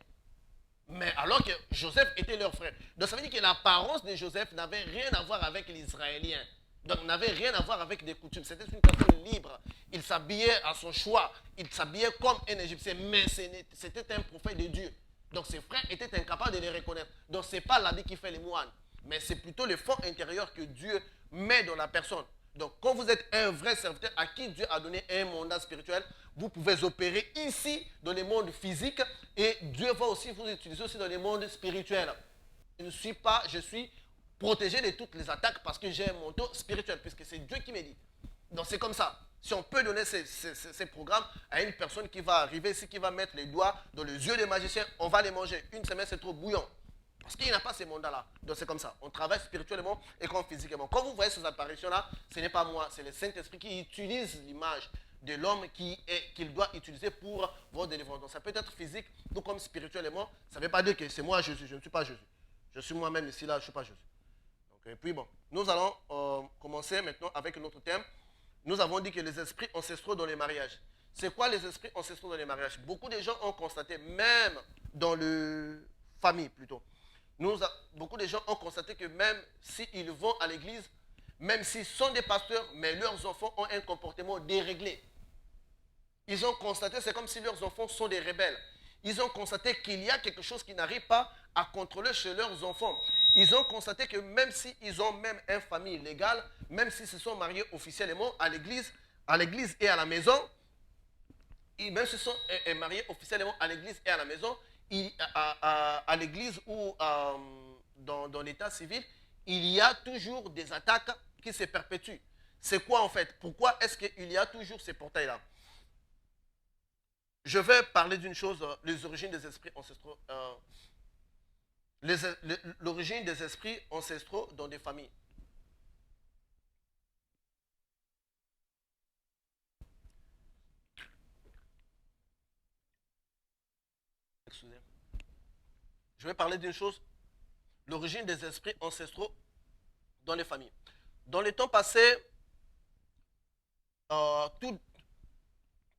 Mais alors que Joseph était leur frère. Donc ça veut dire que l'apparence de Joseph n'avait rien à voir avec les Israéliens. Donc n'avait rien à voir avec des coutumes. C'était une personne libre. Il s'habillait à son choix. Il s'habillait comme un Égyptien. Mais c'était un prophète de Dieu. Donc ses frères étaient incapables de les reconnaître. Donc ce n'est pas l'habit qui fait les moines, mais c'est plutôt le fond intérieur que Dieu met dans la personne. Donc quand vous êtes un vrai serviteur à qui Dieu a donné un mandat spirituel, vous pouvez opérer ici dans le monde physique et Dieu va aussi vous utiliser aussi dans le monde spirituel. Je suis protégé de toutes les attaques parce que j'ai un manteau spirituel, puisque c'est Dieu qui me dit. Donc c'est comme ça. Si on peut donner ces programmes à une personne qui va arriver ici, qui va mettre les doigts dans les yeux des magiciens, on va les manger. Une semaine, c'est trop bouillant. Parce qu'il n'a pas ces mandats-là. Donc c'est comme ça. On travaille spirituellement et comme physiquement. Quand vous voyez ces apparitions-là, ce n'est pas moi, c'est le Saint-Esprit qui utilise l'image de l'homme qu'il doit utiliser pour votre délivrance. Donc ça peut être physique, tout comme spirituellement. Ça ne veut pas dire que c'est moi Jésus, je ne suis pas Jésus. Je suis moi-même ici, là, je ne suis pas Jésus. Donc, et puis bon, nous allons commencer maintenant avec notre thème. Nous avons dit que les esprits ancestraux dans les mariages. C'est quoi les esprits ancestraux dans les mariages? Beaucoup de gens ont constaté, même dans le famille plutôt, beaucoup de gens ont constaté que même s'ils vont à l'église, même s'ils sont des pasteurs, mais leurs enfants ont un comportement déréglé. Ils ont constaté, c'est comme si leurs enfants sont des rebelles. Ils ont constaté qu'il y a quelque chose qui n'arrive pas à contrôler chez leurs enfants. Ils ont constaté que même s'ils ont même une famille légale, même s'ils se sont mariés officiellement à l'église et à la maison, même s'ils sont mariés officiellement à l'église et à la maison, à l'église ou dans l'état civil, il y a toujours des attaques qui se perpétuent. C'est quoi en fait? Pourquoi est-ce qu'il y a toujours ces portails-là? Je vais parler d'une chose, les origines des esprits ancestraux. L'origine des esprits ancestraux dans des familles. Excusez. Je vais parler d'une chose, l'origine des esprits ancestraux dans les familles. Dans les temps passés,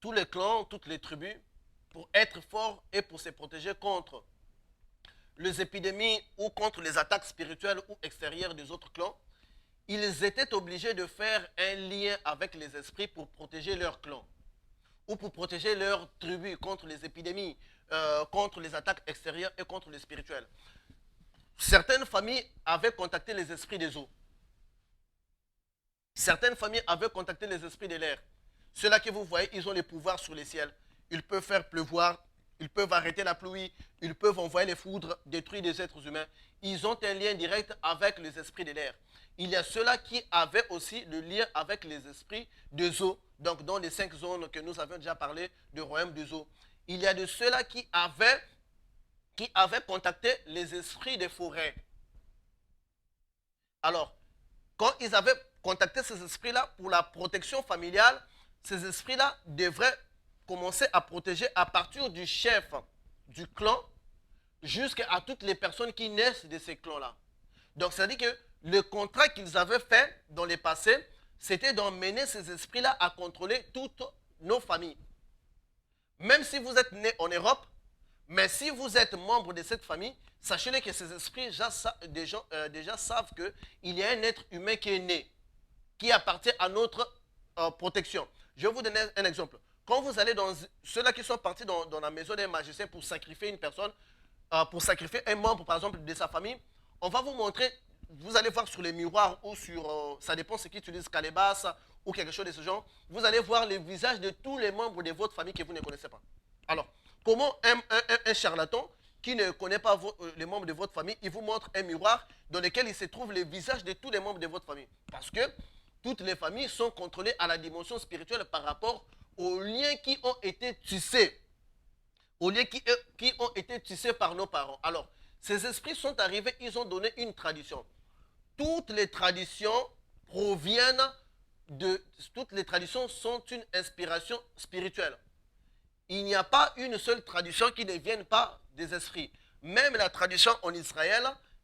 tous les clans, toutes les tribus, pour être forts et pour se protéger contre les épidémies ou contre les attaques spirituelles ou extérieures des autres clans, ils étaient obligés de faire un lien avec les esprits pour protéger leur clan ou pour protéger leur tribu contre les épidémies, contre les attaques extérieures et contre les spirituels. Certaines familles avaient contacté les esprits des eaux. Certaines familles avaient contacté les esprits de l'air. Ceux-là que vous voyez, ils ont les pouvoirs sur les ciels. Ils peuvent faire pleuvoir, ils peuvent arrêter la pluie, ils peuvent envoyer les foudres, détruire des êtres humains. Ils ont un lien direct avec les esprits de l'air. Il y a ceux-là qui avaient aussi le lien avec les esprits des eaux. Donc dans les 5 zones que nous avions déjà parlé, du royaume des eaux. Il y a de ceux-là qui avaient contacté les esprits des forêts. Alors, quand ils avaient contacté ces esprits-là pour la protection familiale, ces esprits-là devraient commencer à protéger à partir du chef du clan jusqu'à toutes les personnes qui naissent de ces clans-là. Donc, ça veut dire que le contrat qu'ils avaient fait dans le passé, c'était d'emmener ces esprits-là à contrôler toutes nos familles. Même si vous êtes né en Europe, Mais si vous êtes membre de cette famille, sachez que ces esprits déjà savent qu'il y a un être humain qui est né, qui appartient à notre protection. Je vais vous donner un exemple. Quand vous allez dans ceux-là qui sont partis dans la maison d'un magicien pour sacrifier une personne, pour sacrifier un membre, par exemple, de sa famille, on va vous montrer, vous allez voir sur les miroirs ou sur, ça dépend ce qui utilise Calebas ou quelque chose de ce genre, vous allez voir les visages de tous les membres de votre famille que vous ne connaissez pas. Alors, comment un charlatan qui ne connaît pas les membres de votre famille, il vous montre un miroir dans lequel il se trouve les visages de tous les membres de votre famille. Parce que toutes les familles sont contrôlées à la dimension spirituelle par rapport aux liens qui ont été tissés. Aux liens qui ont été tissés par nos parents. Alors, ces esprits sont arrivés, ils ont donné une tradition. Toutes les traditions proviennent toutes les traditions sont une inspiration spirituelle. Il n'y a pas une seule tradition qui ne vienne pas des esprits. Même la tradition en Israël,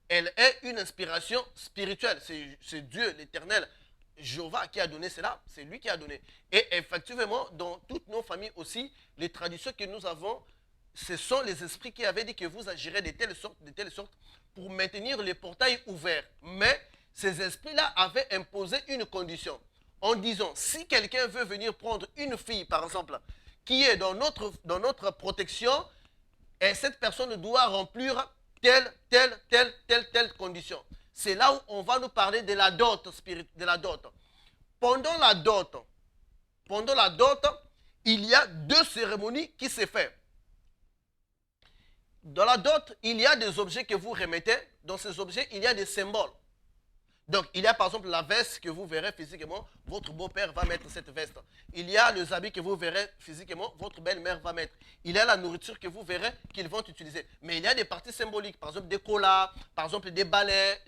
elle est une inspiration spirituelle. C'est Dieu, l'Éternel, Jéhovah qui a donné cela. C'est lui qui a donné. Et effectivement, dans toutes nos familles aussi, les traditions que nous avons, ce sont les esprits qui avaient dit que vous agirez de telle sorte pour maintenir les portails ouverts. Mais ces esprits-là avaient imposé une condition. En disant, si quelqu'un veut venir prendre une fille, par exemple, qui est dans notre protection, et cette personne doit remplir telle condition. C'est là où on va nous parler de la dot Pendant la dot, il y a deux cérémonies qui se font. Dans la dot, il y a des objets que vous remettez. Dans ces objets, il y a des symboles. Donc, il y a par exemple la veste que vous verrez physiquement, votre beau-père va mettre cette veste. Il y a les habits que vous verrez physiquement, votre belle-mère va mettre. Il y a la nourriture que vous verrez qu'ils vont utiliser. Mais il y a des parties symboliques, par exemple des colas, par exemple des balais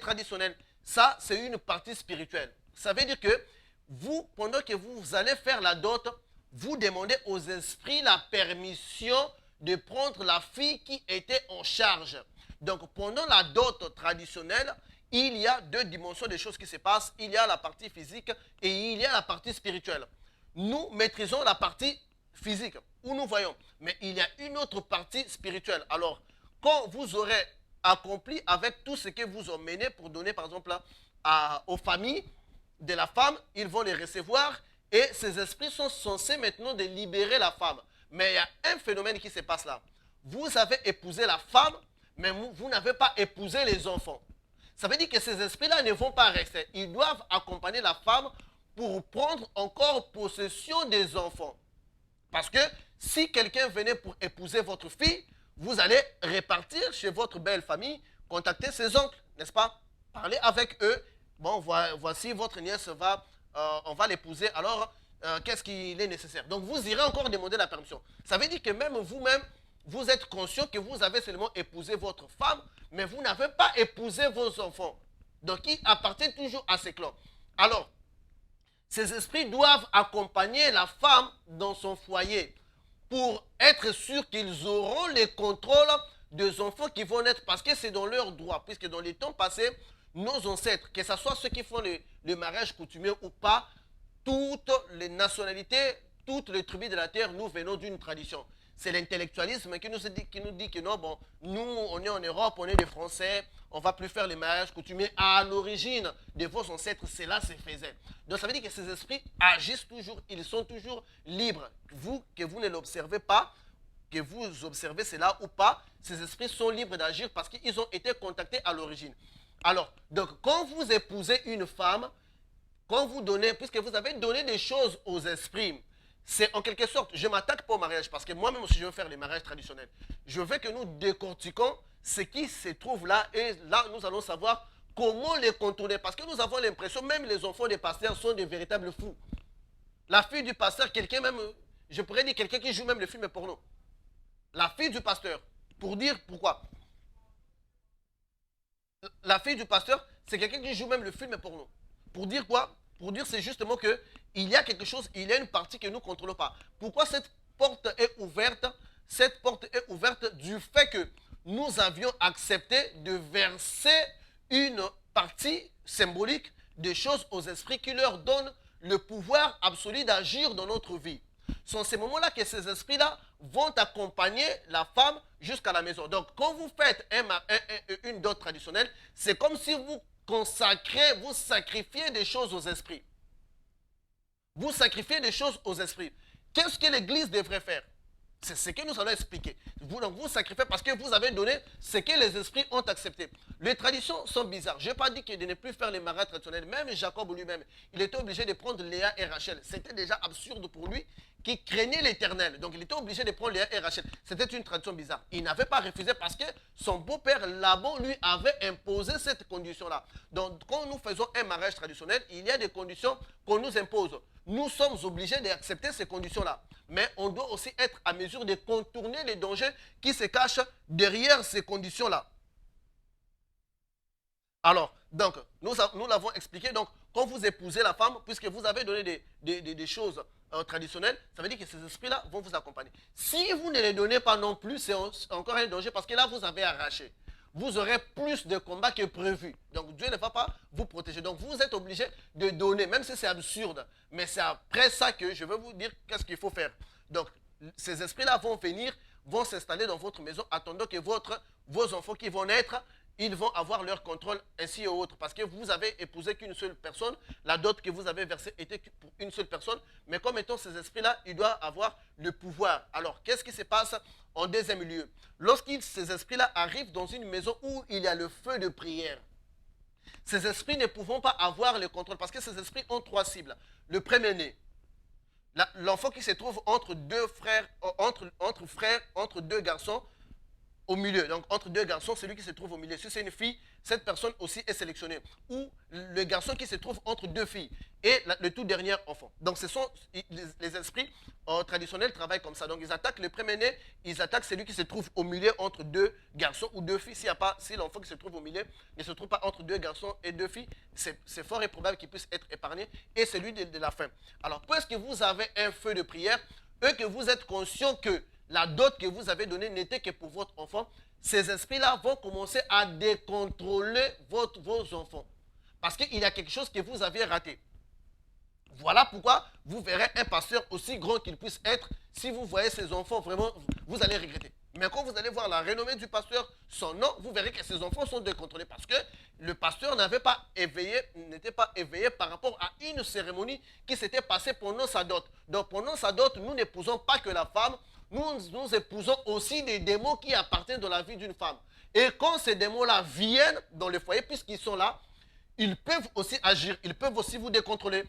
traditionnels. Ça, c'est une partie spirituelle. Ça veut dire que vous, pendant que vous allez faire la dot, vous demandez aux esprits la permission de prendre la fille qui était en charge. Donc, pendant la dot traditionnelle, il y a deux dimensions des choses qui se passent. Il y a la partie physique et il y a la partie spirituelle. Nous maîtrisons la partie physique, où nous voyons. Mais il y a une autre partie spirituelle. Alors, quand vous aurez accompli avec tout ce que vous emmenez pour donner, par exemple, aux familles de la femme, ils vont les recevoir et ces esprits sont censés maintenant de libérer la femme. Mais il y a un phénomène qui se passe là. Vous avez épousé la femme, mais vous n'avez pas épousé les enfants. Ça veut dire que ces esprits-là ne vont pas rester. Ils doivent accompagner la femme pour prendre encore possession des enfants. Parce que si quelqu'un venait pour épouser votre fille, vous allez repartir chez votre belle famille, contacter ses oncles, n'est-ce pas? Parler avec eux. Bon, voici votre nièce, on va l'épouser. Alors, qu'est-ce qu'il est nécessaire? Donc, vous irez encore demander la permission. Ça veut dire que même vous-même, vous êtes conscient que vous avez seulement épousé votre femme, mais vous n'avez pas épousé vos enfants. Donc, ils appartiennent toujours à ces clans. Alors, ces esprits doivent accompagner la femme dans son foyer pour être sûrs qu'ils auront le contrôle des enfants qui vont naître, parce que c'est dans leur droit, puisque dans les temps passés, nos ancêtres, que ce soit ceux qui font le mariage coutumier ou pas, toutes les nationalités, toutes les tribus de la terre, nous venons d'une tradition. C'est l'intellectualisme qui nous dit que non, bon, nous, on est en Europe, on est des Français, on ne va plus faire les mariages coutumiers. À l'origine de vos ancêtres, cela se faisait. Donc ça veut dire que ces esprits agissent toujours, ils sont toujours libres. Vous, que vous ne l'observez pas, que vous observez cela ou pas, ces esprits sont libres d'agir parce qu'ils ont été contactés à l'origine. Alors, donc quand vous épousez une femme, quand vous donnez, puisque vous avez donné des choses aux esprits, c'est en quelque sorte, je ne m'attaque pas au mariage, parce que moi-même aussi je veux faire les mariages traditionnels. Je veux que nous décortiquons ce qui se trouve là, et là nous allons savoir comment les contourner. Parce que nous avons l'impression, même les enfants des pasteurs sont des véritables fous. La fille du pasteur, quelqu'un même, je pourrais dire quelqu'un qui joue même le film porno. La fille du pasteur, pour dire pourquoi. La fille du pasteur, c'est quelqu'un qui joue même le film porno. Pour dire quoi? Pour dire c'est justement que il y a quelque chose, il y a une partie que nous ne contrôlons pas. Pourquoi cette porte est ouverte? Cette porte est ouverte du fait que nous avions accepté de verser une partie symbolique des choses aux esprits qui leur donnent le pouvoir absolu d'agir dans notre vie. sont ces moments-là que ces esprits-là vont accompagner la femme jusqu'à la maison. Donc, quand vous faites une dot traditionnelle, c'est comme si vous consacrez, vous sacrifiez des choses aux esprits. Vous sacrifiez des choses aux esprits. Qu'est-ce que l'Église devrait faire? C'est ce que nous allons expliquer. Vous sacrifiez parce que vous avez donné ce que les esprits ont accepté. Les traditions sont bizarres. Je n'ai pas dit que de ne plus faire les mariages traditionnels. Même Jacob lui-même, il était obligé de prendre Léa et Rachel. C'était déjà absurde pour lui, qui craignait l'Éternel. Donc il était obligé de prendre Léa et Rachel. C'était une tradition bizarre. Il n'avait pas refusé parce que son beau-père Laban lui avait imposé cette condition-là. Donc quand nous faisons un mariage traditionnel, il y a des conditions qu'on nous impose. Nous sommes obligés d'accepter ces conditions-là. Mais on doit aussi être à mesure de contourner les dangers qui se cachent derrière ces conditions-là. Alors, donc, nous l'avons expliqué. Donc, quand vous épousez la femme, puisque vous avez donné des choses traditionnelles, ça veut dire que ces esprits-là vont vous accompagner. Si vous ne les donnez pas non plus, c'est encore un danger parce que là, vous avez arraché. Vous aurez plus de combats que prévu. Donc Dieu ne va pas vous protéger. Donc vous êtes obligé de donner, même si c'est absurde. Mais c'est après ça que je vais vous dire qu'est-ce qu'il faut faire. Donc ces esprits-là vont venir, vont s'installer dans votre maison, attendant que vos enfants qui vont naître, ils vont avoir leur contrôle ainsi et autres. Parce que vous avez épousé qu'une seule personne, la dot que vous avez versée était pour une seule personne. Mais comme étant ces esprits-là, ils doivent avoir le pouvoir. Alors, qu'est-ce qui se passe en deuxième lieu? Lorsque ces esprits-là arrivent dans une maison où il y a le feu de prière, ces esprits ne pouvant pas avoir le contrôle. Parce que ces esprits ont trois cibles. Le premier-né, l'enfant qui se trouve entre deux frères, entre deux garçons, au milieu, donc entre deux garçons, celui qui se trouve au milieu. Si c'est une fille, cette personne aussi est sélectionnée. Ou le garçon qui se trouve entre deux filles et le tout dernier enfant. Donc ce sont les esprits traditionnels travaillent comme ça. Donc ils attaquent le premier-né, ils attaquent celui qui se trouve au milieu entre deux garçons ou deux filles. Si l'enfant qui se trouve au milieu ne se trouve pas entre deux garçons et deux filles, c'est fort et probable qu'il puisse être épargné. Et celui de la fin. Alors puisque vous avez un feu de prière, eux que vous êtes conscient que la dot que vous avez donnée n'était que pour votre enfant, ces esprits-là vont commencer à décontrôler vos enfants. Parce qu'il y a quelque chose que vous avez raté. Voilà pourquoi vous verrez un pasteur aussi grand qu'il puisse être. Si vous voyez ses enfants, vraiment, vous allez regretter. Mais quand vous allez voir la renommée du pasteur, son nom, vous verrez que ses enfants sont décontrôlés. Parce que le pasteur n'était pas éveillé par rapport à une cérémonie qui s'était passée pendant sa dot. Donc pendant sa dot, nous n'épousons pas que la femme, nous épousons aussi des démons qui appartiennent dans la vie d'une femme. Et quand ces démons-là viennent dans le foyer, puisqu'ils sont là, ils peuvent aussi agir, ils peuvent aussi vous décontrôler.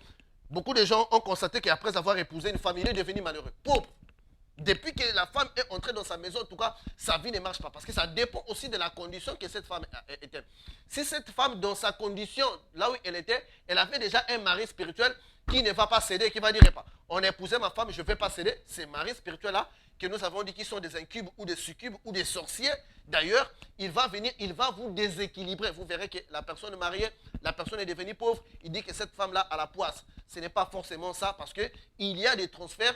Beaucoup de gens ont constaté qu'après avoir épousé une femme, il est devenu malheureux, pauvre. Depuis que la femme est entrée dans sa maison, en tout cas, sa vie ne marche pas. Parce que ça dépend aussi de la condition que cette femme était. Si cette femme, dans sa condition, là où elle était, elle avait déjà un mari spirituel qui ne va pas céder, qui va dire, pas, on a épousé ma femme, je ne vais pas céder. Ces maris spirituels-là, que nous avons dit qu'ils sont des incubes ou des succubes ou des sorciers, d'ailleurs, il va venir, il va vous déséquilibrer. Vous verrez que la personne mariée, la personne est devenue pauvre, il dit que cette femme-là a la poisse. Ce n'est pas forcément ça parce qu'il y a des transferts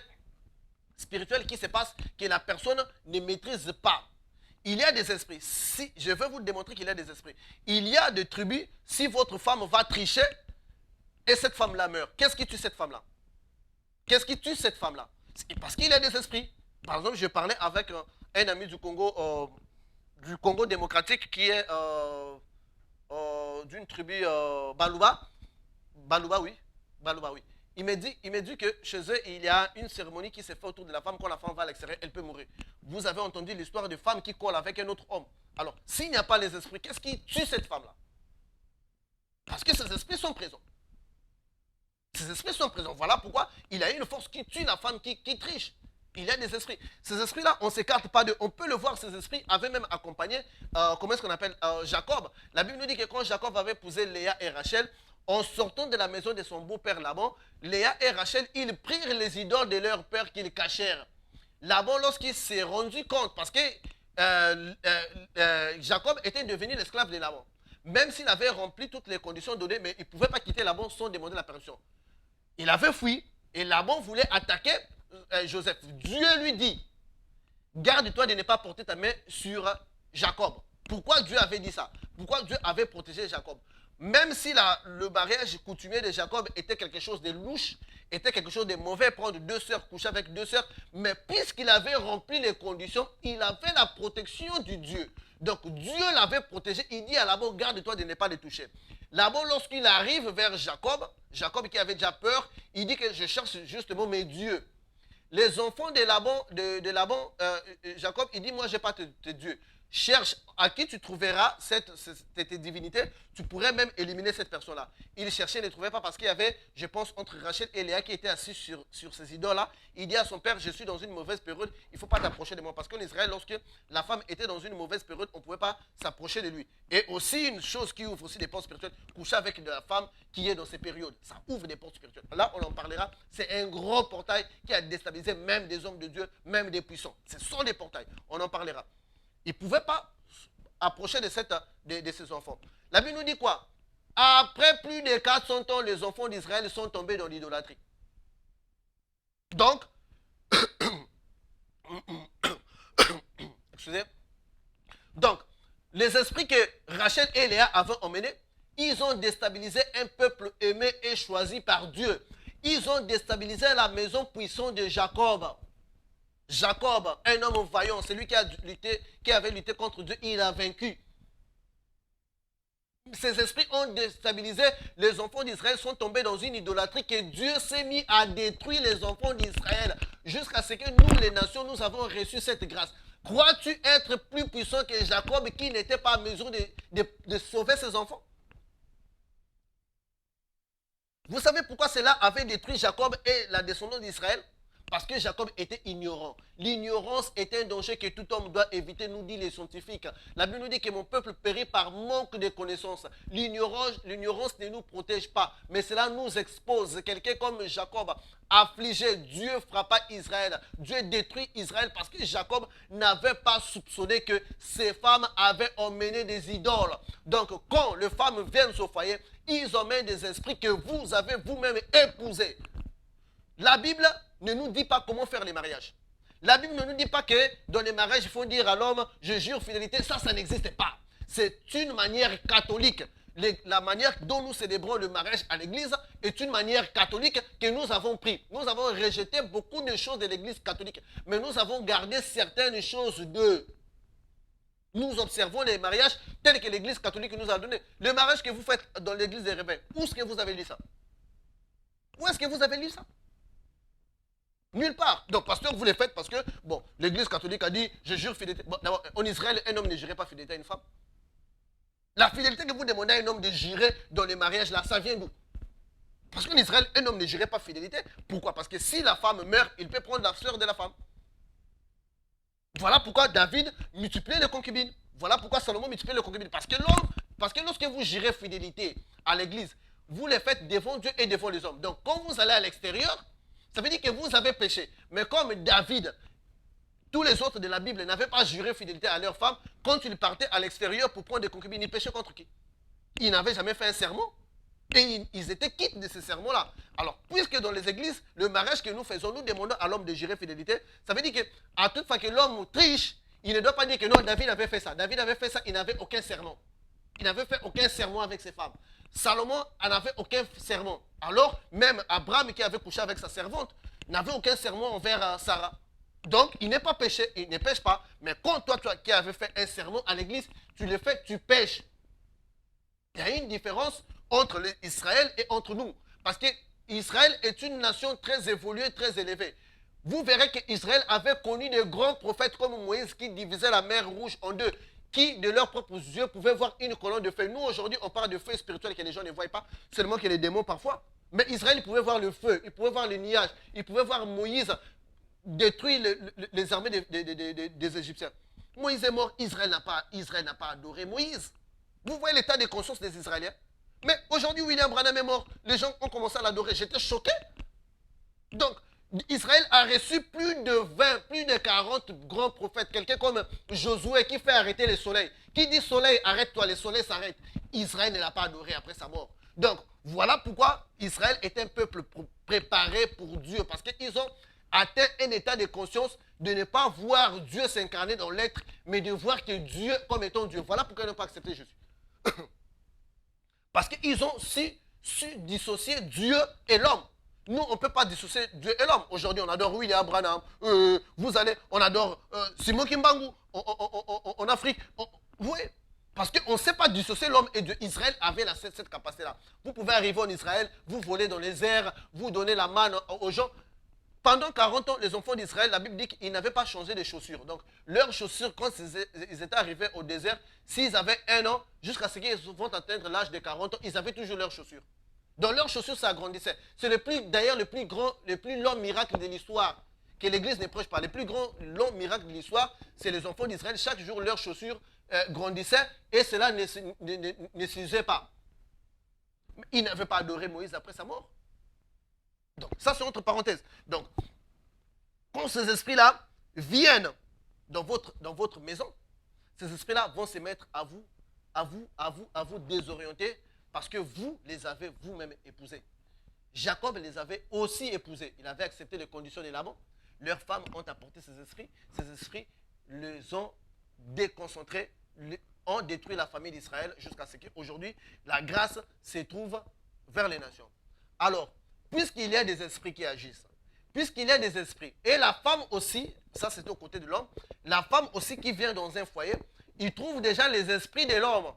spirituel qui se passe que la personne ne maîtrise pas. Il y a des esprits. Si, je vais vous démontrer qu'il y a des esprits. Il y a des tribus, si votre femme va tricher et cette femme-là meurt, qu'est-ce qui tue cette femme-là? Qu'est-ce qui tue cette femme-là? Parce qu'il y a des esprits. Par exemple, je parlais avec un ami du Congo démocratique qui est d'une tribu Baluba. Baluba, oui. Il me dit que chez eux, il y a une cérémonie qui se fait autour de la femme. Quand la femme va à l'extérieur, elle peut mourir. Vous avez entendu l'histoire de femmes qui collent avec un autre homme. Alors, s'il n'y a pas les esprits, qu'est-ce qui tue cette femme-là? Parce que ces esprits sont présents. Ces esprits sont présents. Voilà pourquoi il y a une force qui tue la femme qui triche. Il y a des esprits. Ces esprits-là, on ne s'écarte pas d'eux. On peut le voir, ces esprits avaient même accompagné, comment est-ce qu'on appelle, Jacob. La Bible nous dit que quand Jacob avait épousé Léa et Rachel, en sortant de la maison de son beau-père Laban, Léa et Rachel, ils prirent les idoles de leur père qu'ils cachèrent. Laban, lorsqu'il s'est rendu compte, parce que Jacob était devenu l'esclave de Laban, même s'il avait rempli toutes les conditions données, mais il ne pouvait pas quitter Laban sans demander la permission. Il avait fui et Laban voulait attaquer Joseph. Dieu lui dit, garde-toi de ne pas porter ta main sur Jacob. Pourquoi Dieu avait dit ça? Pourquoi Dieu avait protégé Jacob? même si le mariage coutumier de Jacob était quelque chose de louche, était quelque chose de mauvais, prendre 2 sœurs, coucher avec 2 sœurs, mais puisqu'il avait rempli les conditions, il avait la protection du Dieu. Donc Dieu l'avait protégé, il dit à Laban, garde-toi de ne pas les toucher. Laban, lorsqu'il arrive vers Jacob, Jacob qui avait déjà peur, il dit que je cherche justement mes dieux. Les enfants de Laban, Jacob, il dit, moi je n'ai pas tes dieux. Cherche à qui tu trouveras cette divinité, tu pourrais même éliminer cette personne-là. Il cherchait, il ne trouvait pas parce qu'il y avait, je pense, entre Rachel et Léa qui étaient assis sur ces idoles-là. Il dit à son père, je suis dans une mauvaise période, il ne faut pas t'approcher de moi. Parce qu'en Israël, lorsque la femme était dans une mauvaise période, on ne pouvait pas s'approcher de lui. Et aussi une chose qui ouvre aussi des portes spirituelles, coucher avec de la femme qui est dans ces périodes. Ça ouvre des portes spirituelles. Là, on en parlera. C'est un gros portail qui a déstabilisé même des hommes de Dieu, même des puissants. Ce sont des portails. On en parlera. Il ne pouvait pas approcher de ses enfants. La Bible nous dit quoi? Après plus de 400 ans, les enfants d'Israël sont tombés dans l'idolâtrie. Donc, excusez. Donc, les esprits que Rachel et Léa avaient emmenés, ils ont déstabilisé un peuple aimé et choisi par Dieu. Ils ont déstabilisé la maison puissante de Jacob. Jacob, un homme vaillant, celui qui avait lutté contre Dieu, il a vaincu. Ces esprits ont déstabilisé, les enfants d'Israël sont tombés dans une idolâtrie que Dieu s'est mis à détruire les enfants d'Israël jusqu'à ce que nous, les nations, nous avons reçu cette grâce. Crois-tu être plus puissant que Jacob qui n'était pas en mesure de sauver ses enfants? Vous savez pourquoi cela avait détruit Jacob et la descendance d'Israël? Parce que Jacob était ignorant. L'ignorance est un danger que tout homme doit éviter, nous dit les scientifiques. La Bible nous dit que mon peuple périt par manque de connaissances. L'ignorance ne nous protège pas, mais cela nous expose. Quelqu'un comme Jacob, affligé, Dieu frappa Israël. Dieu détruit Israël parce que Jacob n'avait pas soupçonné que ses femmes avaient emmené des idoles. Donc quand les femmes viennent au foyer, ils emmènent des esprits que vous avez vous-même épousés. La Bible ne nous dit pas comment faire les mariages. La Bible ne nous dit pas que dans les mariages, il faut dire à l'homme, je jure fidélité. Ça n'existe pas. C'est une manière catholique. La manière dont nous célébrons le mariage à l'église est une manière catholique que nous avons pris. Nous avons rejeté beaucoup de choses de l'église catholique, mais nous avons gardé certaines choses d'eux. Nous observons les mariages tels que l'église catholique nous a donné. Le mariage que vous faites dans l'église des Réveils, où est-ce que vous avez lu ça? Où est-ce que vous avez lu ça? Nulle part. Donc, pasteur, vous les faites parce que, bon, l'église catholique a dit, je jure fidélité. Bon, d'abord, en Israël, un homme ne jurait pas fidélité à une femme. La fidélité que vous demandez à un homme de jurer dans les mariages, là, ça vient d'où? Parce qu'en Israël, un homme ne jurait pas fidélité. Pourquoi? Parce que si la femme meurt, il peut prendre la sœur de la femme. Voilà pourquoi David multipliait les concubines. Voilà pourquoi Salomon multipliait les concubines. Parce que lorsque vous jurez fidélité à l'église, vous les faites devant Dieu et devant les hommes. Donc, quand vous allez à l'extérieur, ça veut dire que vous avez péché. Mais comme David, tous les autres de la Bible n'avaient pas juré fidélité à leur femme, quand ils partaient à l'extérieur pour prendre des concubines, ils péchaient contre qui? Ils n'avaient jamais fait un serment. Et ils étaient quittes de ce serment-là. Alors, puisque dans les églises, le mariage que nous faisons, nous demandons à l'homme de jurer fidélité, ça veut dire qu'à toute fois que l'homme triche, il ne doit pas dire que non, David avait fait ça. David avait fait ça, il n'avait aucun serment. Il n'avait fait aucun serment avec ses femmes. Salomon n'avait aucun serment. Alors, même Abraham qui avait couché avec sa servante, n'avait aucun serment envers Sarah. Donc, il n'est pas péché, il ne pêche pas. Mais quand toi qui avais fait un serment à l'église, tu le fais, tu pêches. Il y a une différence entre Israël et entre nous. Parce que Israël est une nation très évoluée, très élevée. Vous verrez qu'Israël avait connu de grands prophètes comme Moïse qui divisait la mer Rouge en deux, qui de leurs propres yeux pouvaient voir une colonne de feu. Nous aujourd'hui on parle de feu spirituel que les gens ne voient pas, seulement que les démons parfois. Mais Israël il pouvait voir le feu, il pouvait voir le nuage, il pouvait voir Moïse détruire les armées des Égyptiens. Moïse est mort, Israël n'a pas adoré Moïse. Vous voyez l'état de conscience des Israéliens? Mais aujourd'hui William Branham est mort, les gens ont commencé à l'adorer, j'étais choqué. Donc Israël a reçu plus de 20, plus de 40 grands prophètes. Quelqu'un comme Josué qui fait arrêter le soleil. Qui dit soleil, arrête-toi, le soleil s'arrête. Israël ne l'a pas adoré après sa mort. Donc, voilà pourquoi Israël est un peuple préparé pour Dieu. Parce qu'ils ont atteint un état de conscience de ne pas voir Dieu s'incarner dans l'être, mais de voir que Dieu comme étant Dieu. Voilà pourquoi ils n'ont pas accepté Jésus. Parce qu'ils ont su dissocier Dieu et l'homme. Nous, on ne peut pas dissocier Dieu et l'homme. Aujourd'hui, on adore William Branham. On adore Simon Kimbangu en Afrique. Oui, parce qu'on ne sait pas dissocier l'homme et Dieu. Israël avait cette capacité-là. Vous pouvez arriver en Israël, vous volez dans les airs, vous donnez la main aux gens. Pendant 40 ans, les enfants d'Israël, la Bible dit qu'ils n'avaient pas changé de chaussures. Donc, leurs chaussures, quand ils étaient arrivés au désert, s'ils avaient 1 an, jusqu'à ce qu'ils vont atteindre l'âge de 40 ans, ils avaient toujours leurs chaussures. Dans leurs chaussures, ça agrandissait. C'est d'ailleurs le plus long miracle de l'histoire que l'Église ne prêche pas. Le plus long miracle de l'histoire, c'est les enfants d'Israël. Chaque jour, leurs chaussures grandissaient et cela ne s'usait pas. Ils n'avaient pas adoré Moïse après sa mort. Donc, ça c'est entre parenthèses. Donc, quand ces esprits-là viennent dans votre maison, ces esprits-là vont se mettre à vous désorienter parce que vous les avez vous-même épousés. Jacob les avait aussi épousés. Il avait accepté les conditions de Laban. Leurs femmes ont apporté ces esprits. Ces esprits les ont déconcentrés, ont détruit la famille d'Israël jusqu'à ce qu'aujourd'hui, la grâce se trouve vers les nations. Alors, puisqu'il y a des esprits qui agissent, puisqu'il y a des esprits, et la femme aussi, ça c'est au côté de l'homme, la femme aussi qui vient dans un foyer, il trouve déjà les esprits de l'homme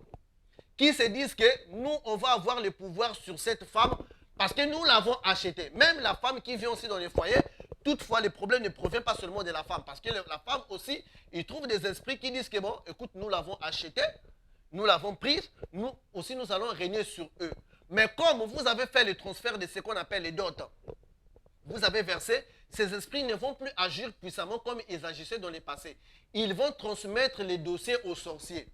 qui se disent que nous, on va avoir le pouvoir sur cette femme parce que nous l'avons achetée. Même la femme qui vient aussi dans les foyers, toutefois, le problème ne provient pas seulement de la femme. Parce que la femme aussi, il trouve des esprits qui disent que bon, écoute, nous l'avons achetée, nous l'avons prise, nous aussi nous allons régner sur eux. Mais comme vous avez fait le transfert de ce qu'on appelle les dots, vous avez versé, ces esprits ne vont plus agir puissamment comme ils agissaient dans le passé. Ils vont transmettre les dossiers aux sorciers.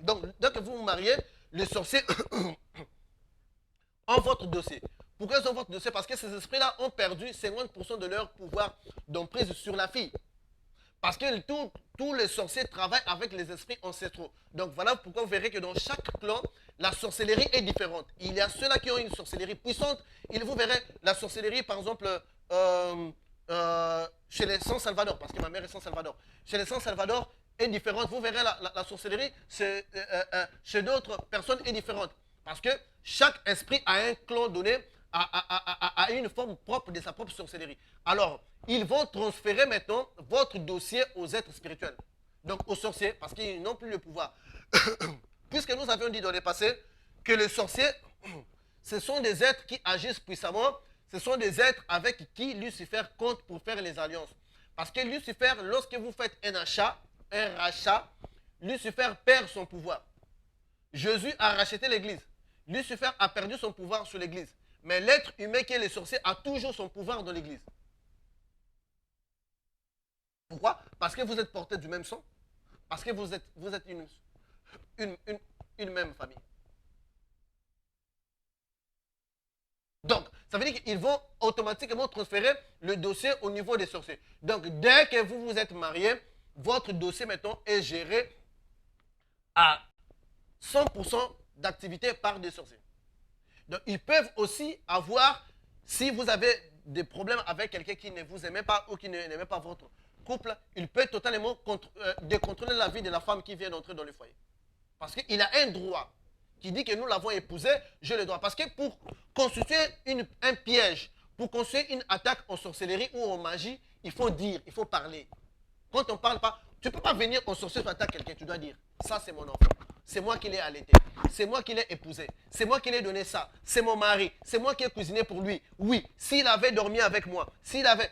Donc, dès que vous vous mariez, les sorciers ont votre dossier. Pourquoi ils ont votre dossier? Parce que ces esprits-là ont perdu 50% de leur pouvoir d'emprise sur la fille. Parce que tous les sorciers travaillent avec les esprits ancestraux. Donc voilà pourquoi vous verrez que dans chaque clan, la sorcellerie est différente. Il y a ceux-là qui ont une sorcellerie puissante. Vous verrez la sorcellerie, par exemple, chez les San Salvador, parce que ma mère est San Salvador. Chez les San Salvador est différente. Vous verrez la sorcellerie chez d'autres personnes est différente. Parce que chaque esprit a un clan donné, a une forme propre de sa propre sorcellerie. Alors, ils vont transférer maintenant votre dossier aux êtres spirituels. Donc aux sorciers, parce qu'ils n'ont plus le pouvoir. Puisque nous avions dit dans le passé que les sorciers, ce sont des êtres qui agissent puissamment, ce sont des êtres avec qui Lucifer compte pour faire les alliances. Parce que Lucifer, lorsque vous faites un rachat, Lucifer perd son pouvoir. Jésus a racheté l'église. Lucifer a perdu son pouvoir sur l'église. Mais l'être humain qui est le sorcier a toujours son pouvoir dans l'église. Pourquoi? Parce que vous êtes portés du même sang. Parce que vous êtes une même famille. Donc, ça veut dire qu'ils vont automatiquement transférer le dossier au niveau des sorciers. Donc, dès que vous vous êtes mariés, votre dossier maintenant est géré à 100% d'activité par des sorciers. Donc, ils peuvent aussi avoir, si vous avez des problèmes avec quelqu'un qui ne vous aimait pas ou qui n'aimait pas votre couple, il peut totalement décontrôler la vie de la femme qui vient d'entrer dans le foyer. Parce qu'il a un droit qui dit que nous l'avons épousé, je le dois. Parce que pour constituer un piège, pour constituer une attaque en sorcellerie ou en magie, il faut dire, il faut parler. Quand on ne parle pas, tu ne peux pas venir en sorcellerie pour attaquer quelqu'un, tu dois dire, ça c'est mon enfant. C'est moi qui l'ai allaité. C'est moi qui l'ai épousé. C'est moi qui l'ai donné ça. C'est mon mari. C'est moi qui ai cuisiné pour lui. Oui, s'il avait dormi avec moi, s'il avait,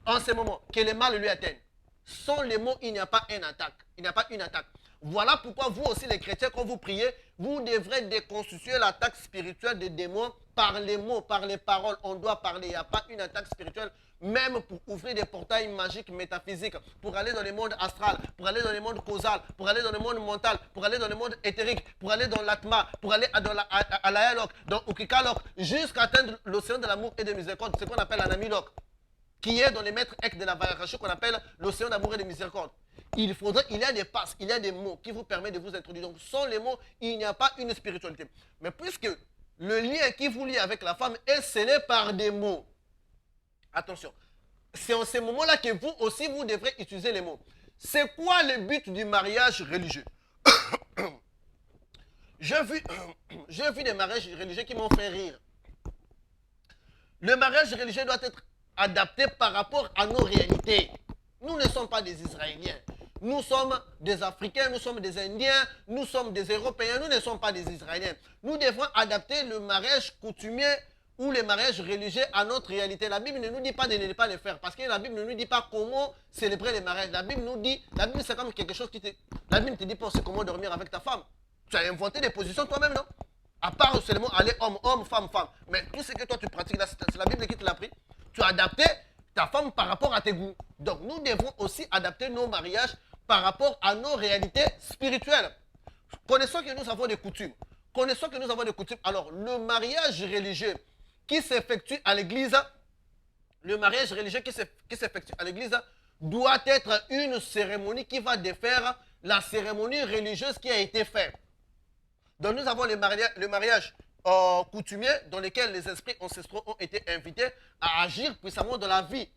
en ce moment, que le mal lui atteigne. Sans les mots, il n'y a pas une attaque. Il n'y a pas une attaque. Voilà pourquoi vous aussi, les chrétiens, quand vous priez, vous devrez déconstituer l'attaque spirituelle des démons par les mots, par les paroles. On doit parler. Il n'y a pas une attaque spirituelle, même pour ouvrir des portails magiques, métaphysiques, pour aller dans le monde astral, pour aller dans le monde causal, pour aller dans le monde mental, pour aller dans le monde éthérique, pour aller dans l'atma, pour aller à l'ayalok, dans Ukikalok, jusqu'à atteindre l'océan de l'amour et de miséricorde, ce qu'on appelle Anamilok, qui est dans les maîtres Ek de la Vayakashu, qu'on appelle l'océan d'amour et de miséricorde. Il y a des passes, il y a des mots qui vous permettent de vous introduire. Donc, sans les mots, il n'y a pas une spiritualité. Mais puisque le lien qui vous lie avec la femme est scellé par des mots, attention, c'est en ces moments-là que vous aussi, vous devrez utiliser les mots. C'est quoi le but du mariage religieux? J'ai vu, j'ai vu des mariages religieux qui m'ont fait rire. Le mariage religieux doit être adapté par rapport à nos réalités. Nous ne sommes pas des Israéliens. Nous sommes des Africains, nous sommes des Indiens, nous sommes des Européens, nous ne sommes pas des Israéliens. Nous devons adapter le mariage coutumier ou le mariage religieux à notre réalité. La Bible ne nous dit pas de ne pas le faire, parce que la Bible ne nous dit pas comment célébrer le mariage. La Bible nous dit, la Bible c'est comme quelque chose qui te... La Bible ne te dit pas aussi comment dormir avec ta femme. Tu as inventé des positions toi-même, non? À part seulement aller homme, homme, femme, femme. Mais tout ce que toi tu pratiques là, c'est la Bible qui te l'a pris. Tu as adapté ta femme par rapport à tes goûts. Donc nous devons aussi adapter nos mariages par rapport à nos réalités spirituelles. Connaissons que nous avons des coutumes. Connaissons que nous avons des coutumes. Alors, le mariage religieux qui s'effectue à l'église, le mariage religieux qui s'effectue à l'église doit être une cérémonie qui va défaire la cérémonie religieuse qui a été faite. Donc nous avons le mariage coutumier dans lequel les esprits ancestraux ont été invités à agir puissamment dans la vie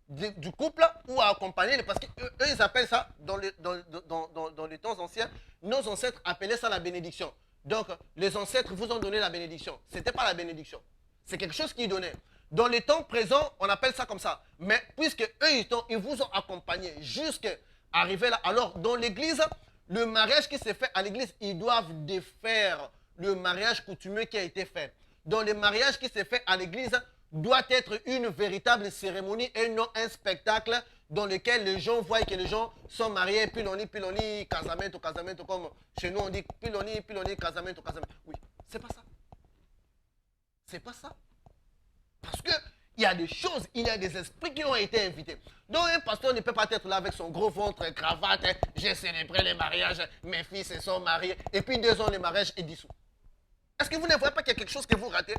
du couple ou à accompagner, parce qu'eux ils appellent ça, dans les temps anciens, nos ancêtres appelaient ça la bénédiction. Donc les ancêtres vous ont donné la bénédiction. Ce n'était pas la bénédiction. C'est quelque chose qu'ils donnaient. Dans les temps présents, on appelle ça comme ça. Mais puisque eux ils vous ont accompagné jusqu'à arriver là, alors dans l'église, le mariage qui s'est fait à l'église, ils doivent défaire le mariage coutumier qui a été fait. Dans le mariage qui s'est fait à l'église, doit être une véritable cérémonie et non un spectacle dans lequel les gens voient que les gens sont mariés, piloni, piloni, casamento, casamento, comme chez nous on dit piloni, piloni, casamento, casamento. Oui, c'est pas ça. C'est pas ça. Parce que il y a des choses, il y a des esprits qui ont été invités. Donc un pasteur ne peut pas être là avec son gros ventre, cravate, j'ai célébré les mariages, mes filles se sont mariées, et puis 2 ans le mariage est dissous. Est-ce que vous ne voyez pas qu'il y a quelque chose que vous ratez?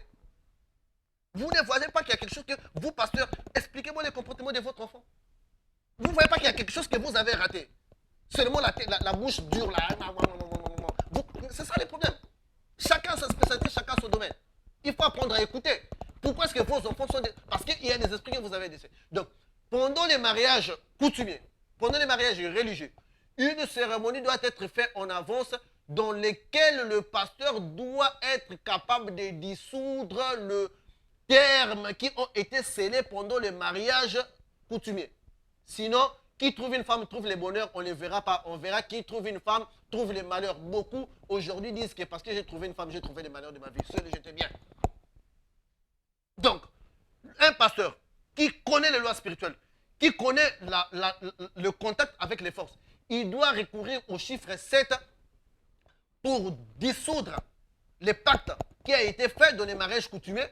Vous ne voyez pas qu'il y a quelque chose que vous, pasteur, expliquez-moi le comportement de votre enfant. Vous ne voyez pas qu'il y a quelque chose que vous avez raté. Seulement la bouche dure là. C'est ça le problème. Chacun sa spécialité, chacun son domaine. Il faut apprendre à écouter. Pourquoi est-ce que vos enfants sont... Parce qu'il y a des esprits que vous avez laissés. Donc, pendant les mariages coutumiers, pendant les mariages religieux, une cérémonie doit être faite en avance dans laquelle le pasteur doit être capable de dissoudre le termes qui ont été scellés pendant le mariage coutumier. Sinon, qui trouve une femme trouve le bonheur, on ne le verra pas. On verra qui trouve une femme trouve le malheur. Beaucoup aujourd'hui disent que parce que j'ai trouvé une femme, j'ai trouvé le malheur de ma vie. Seul, j'étais bien. Donc, un pasteur qui connaît les lois spirituelles, qui connaît le contact avec les forces, il doit recourir au chiffre 7 pour dissoudre le pacte qui a été fait dans les mariages coutumiers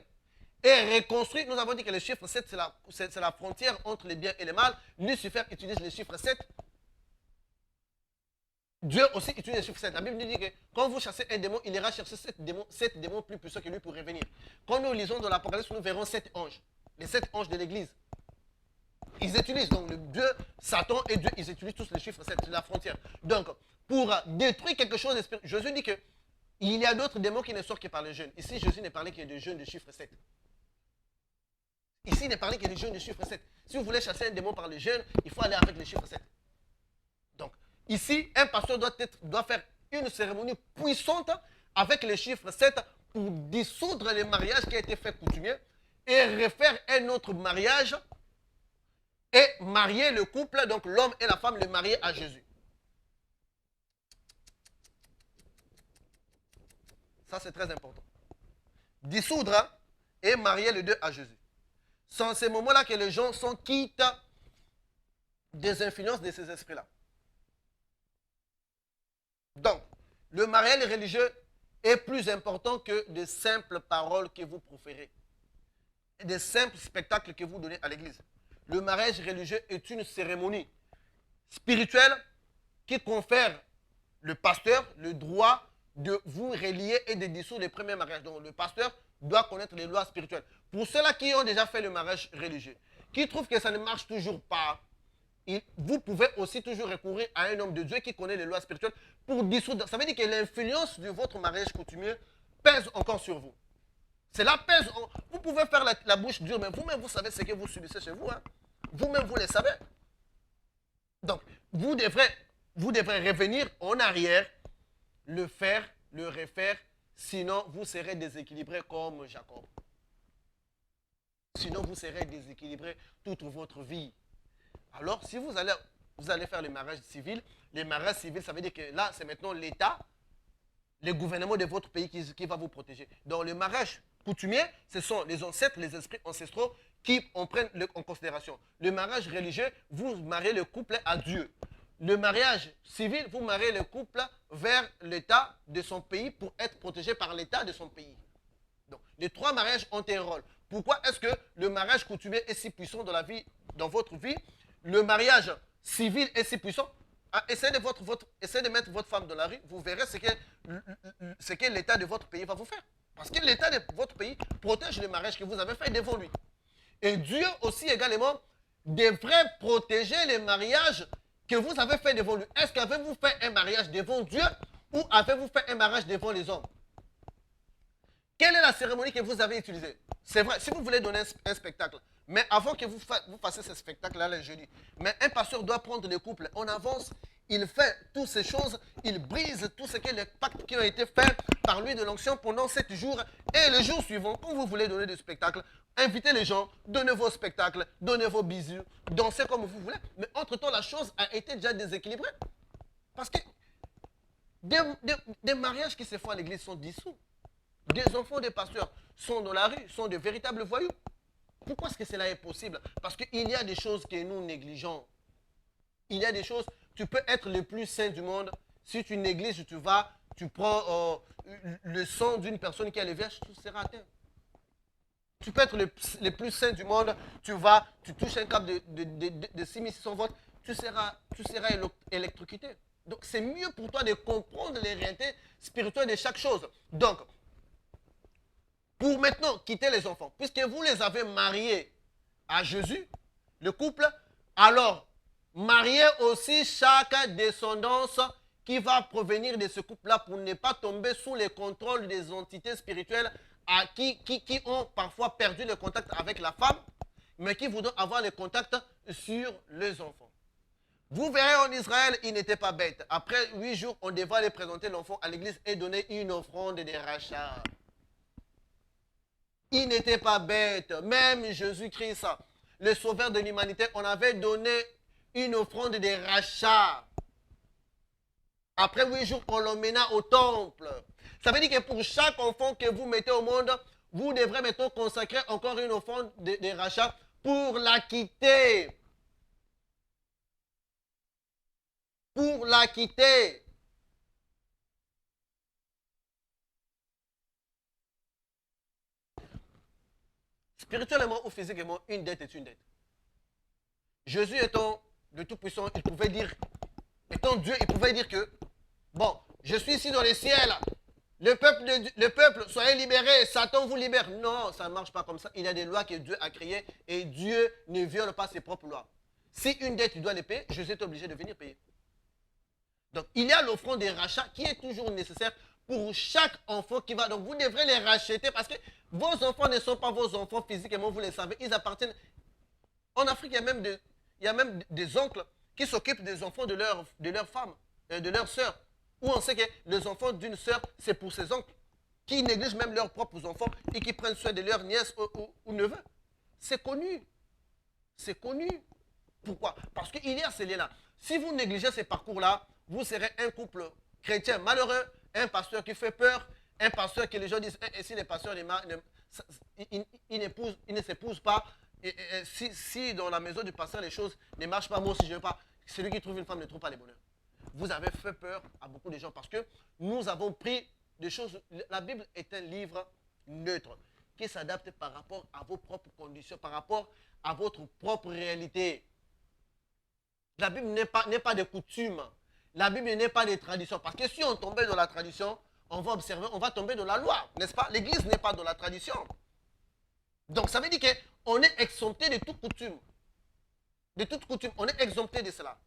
et reconstruire. Nous avons dit que le chiffre 7, c'est la frontière entre le bien et le mal. Lucifer utilise le chiffre 7. Dieu aussi utilise le chiffre 7. La Bible nous dit que quand vous chassez un démon, il ira chercher 7 démons plus puissants que lui pour revenir. Quand nous lisons dans l'Apocalypse, nous verrons 7 anges. Les 7 anges de l'église. Ils utilisent donc le Dieu, Satan et Dieu, ils utilisent tous le chiffre 7, c'est la frontière. Donc, pour détruire quelque chose de spirituel, Jésus dit que il y a d'autres démons qui ne sortent que par le jeûne. Ici, Jésus ne parlait que de jeûne de chiffre 7. Ici, il ne parlait que de jeûne de chiffre 7. Si vous voulez chasser un démon par le jeûne, il faut aller avec le chiffre 7. Donc, ici, un pasteur doit faire une cérémonie puissante avec le chiffre 7 pour dissoudre le mariage qui a été fait coutumier et refaire un autre mariage et marier le couple, donc l'homme et la femme, le marier à Jésus. Ça, c'est très important. Dissoudre et marier les deux à Jésus. C'est en ces moments-là que les gens sont quittes des influences de ces esprits-là. Donc, le mariage religieux est plus important que de simples paroles que vous proférez, et des simples spectacles que vous donnez à l'église. Le mariage religieux est une cérémonie spirituelle qui confère le pasteur le droit de vous relier et de dissoudre les premiers mariages. Donc, le pasteur doit connaître les lois spirituelles. Pour ceux-là qui ont déjà fait le mariage religieux, qui trouvent que ça ne marche toujours pas, vous pouvez aussi toujours recourir à un homme de Dieu qui connaît les lois spirituelles pour dissoudre. Ça veut dire que l'influence de votre mariage coutumier pèse encore sur vous. Cela pèse. Vous pouvez faire la bouche dure, mais vous-même, vous savez ce que vous subissez chez vous. Hein? Vous-même, vous le savez. Donc, vous devrez revenir en arrière, le faire le refaire, sinon vous serez déséquilibré comme Jacob. Sinon vous serez déséquilibré toute votre vie. Alors si vous allez faire le mariage civil, ça veut dire que là c'est maintenant l'État, le gouvernement de votre pays qui va vous protéger. Dans le mariage coutumier, ce sont les ancêtres, les esprits ancestraux qui en prennent en considération. Le mariage religieux, vous mariez le couple à Dieu. Le mariage civil, vous mariez le couple vers l'État de son pays pour être protégé par l'État de son pays. Donc, les trois mariages ont un rôle. Pourquoi est-ce que le mariage coutumier est si puissant dans votre vie? Le mariage civil est si puissant. Essayez de mettre votre femme dans la rue, vous verrez ce que l'État de votre pays va vous faire. Parce que l'État de votre pays protège le mariage que vous avez fait devant lui. Et Dieu aussi également devrait protéger les mariages que vous avez fait devant lui. Est-ce qu'avez-vous fait un mariage devant Dieu ou avez-vous fait un mariage devant les hommes? Quelle est la cérémonie que vous avez utilisée? C'est vrai, si vous voulez donner un spectacle, mais avant que vous fassiez ce spectacle-là le jeudi, mais un pasteur doit prendre le couple en avance, il fait toutes ces choses, il brise tout ce que les pactes qui ont été faits par lui de l'onction pendant 7 jours. Et le jour suivant, quand vous voulez donner des spectacles, invitez les gens, donnez vos spectacles, donnez vos bisous, dansez comme vous voulez. Mais entre-temps, la chose a été déjà déséquilibrée. Parce que des mariages qui se font à l'église sont dissous. Des enfants des pasteurs sont dans la rue, sont de véritables voyous. Pourquoi est-ce que cela est possible? Parce qu'il y a des choses que nous négligeons. Il y a des choses, tu peux être le plus saint du monde. Si tu négliges, tu prends le sang d'une personne qui est le vierge, tu seras atteint. Tu peux être le plus saint du monde, tu touches un câble de 6600 volts, tu seras électrocuté. Donc c'est mieux pour toi de comprendre les réalités spirituelles de chaque chose. Donc, pour maintenant quitter les enfants, puisque vous les avez mariés à Jésus, le couple, alors mariez aussi chaque descendance qui va provenir de ce couple-là pour ne pas tomber sous le contrôle des entités spirituelles qui ont parfois perdu le contact avec la femme, mais qui voudront avoir le contact sur les enfants. Vous verrez en Israël, ils n'étaient pas bêtes. Après 8 jours, on devait aller présenter l'enfant à l'église et donner une offrande de rachat. Il n'était pas bête. Même Jésus-Christ, le sauveur de l'humanité, on avait donné une offrande de rachat. Après 8 jours, on l'emmena au temple. Ça veut dire que pour chaque enfant que vous mettez au monde, vous devrez maintenant consacrer encore une offrande de rachat pour l'acquitter. Pour l'acquitter. Spirituellement ou physiquement, une dette est une dette. Jésus étant le Tout-Puissant, il pouvait dire, étant Dieu, il pouvait dire que, bon, je suis ici dans les ciels, le peuple, soyez libérés, Satan vous libère. Non, ça ne marche pas comme ça. Il y a des lois que Dieu a créées et Dieu ne viole pas ses propres lois. Si une dette, tu dois les payer, Jésus est obligé de venir payer. Donc, il y a l'offrande des rachats qui est toujours nécessaire pour chaque enfant qui va. Donc, vous devrez les racheter parce que vos enfants ne sont pas vos enfants physiquement, vous les savez. Ils appartiennent. En Afrique, il y a même des oncles qui s'occupent des enfants de leur femme, de leur sœur. Où on sait que les enfants d'une sœur, c'est pour ses oncles, qui négligent même leurs propres enfants et qui prennent soin de leurs nièces ou neveux. C'est connu. C'est connu. Pourquoi? Parce qu'il y a ces liens-là. Si vous négligez ces parcours-là, vous serez un couple chrétien malheureux, un pasteur qui fait peur, un pasteur que les gens disent, et si les pasteurs ils ne s'épousent pas, si dans la maison du pasteur les choses ne marchent pas, moi aussi je ne veux pas, celui qui trouve une femme ne trouve pas le bonheur. Vous avez fait peur à beaucoup de gens parce que nous avons pris des choses. La Bible est un livre neutre qui s'adapte par rapport à vos propres conditions, par rapport à votre propre réalité. La Bible n'est pas de coutumes. La Bible n'est pas des traditions. Parce que si on tombait dans la tradition, on va observer, on va tomber dans la loi, n'est-ce pas? L'Église n'est pas dans la tradition. Donc ça veut dire qu'on est exempté de toute coutume. De toute coutume, on est exempté de cela.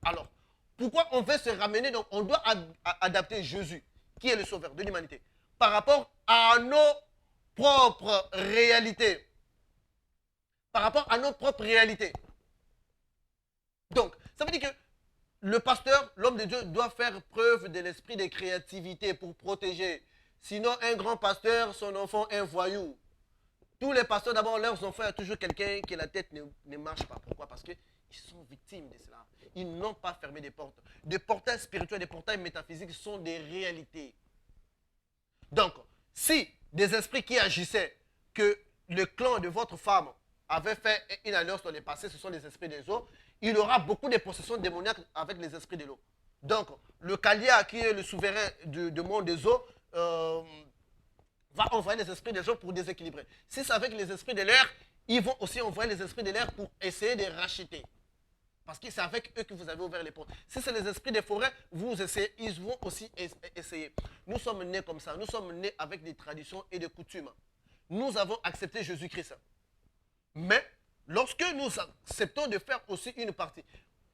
Alors, pourquoi on veut se ramener? Donc, on doit adapter Jésus, qui est le sauveur de l'humanité, par rapport à nos propres réalités. Par rapport à nos propres réalités. Donc, ça veut dire que le pasteur, l'homme de Dieu, doit faire preuve de l'esprit de créativité pour protéger. Sinon, un grand pasteur, son enfant, un voyou. Tous les pasteurs, d'abord, leurs enfants, il y a toujours quelqu'un qui la tête ne marche pas. Pourquoi? Parce qu'ils sont victimes de cela. Ils n'ont pas fermé des portes. Des portails spirituels, des portails métaphysiques sont des réalités. Donc, si des esprits qui agissaient, que le clan de votre femme avait fait une alliance dans le passé, ce sont les esprits des eaux, il y aura beaucoup de possessions démoniaques avec les esprits de l'eau. Donc, le Kalia, qui est le souverain du monde des eaux, va envoyer les esprits des eaux pour déséquilibrer. Si c'est avec les esprits de l'air, ils vont aussi envoyer les esprits de l'air pour essayer de racheter. Parce que c'est avec eux que vous avez ouvert les portes. Si c'est les esprits des forêts, vous essayez, ils vont aussi essayer. Nous sommes nés comme ça. Nous sommes nés avec des traditions et des coutumes. Nous avons accepté Jésus-Christ. Mais, lorsque nous acceptons de faire aussi une partie,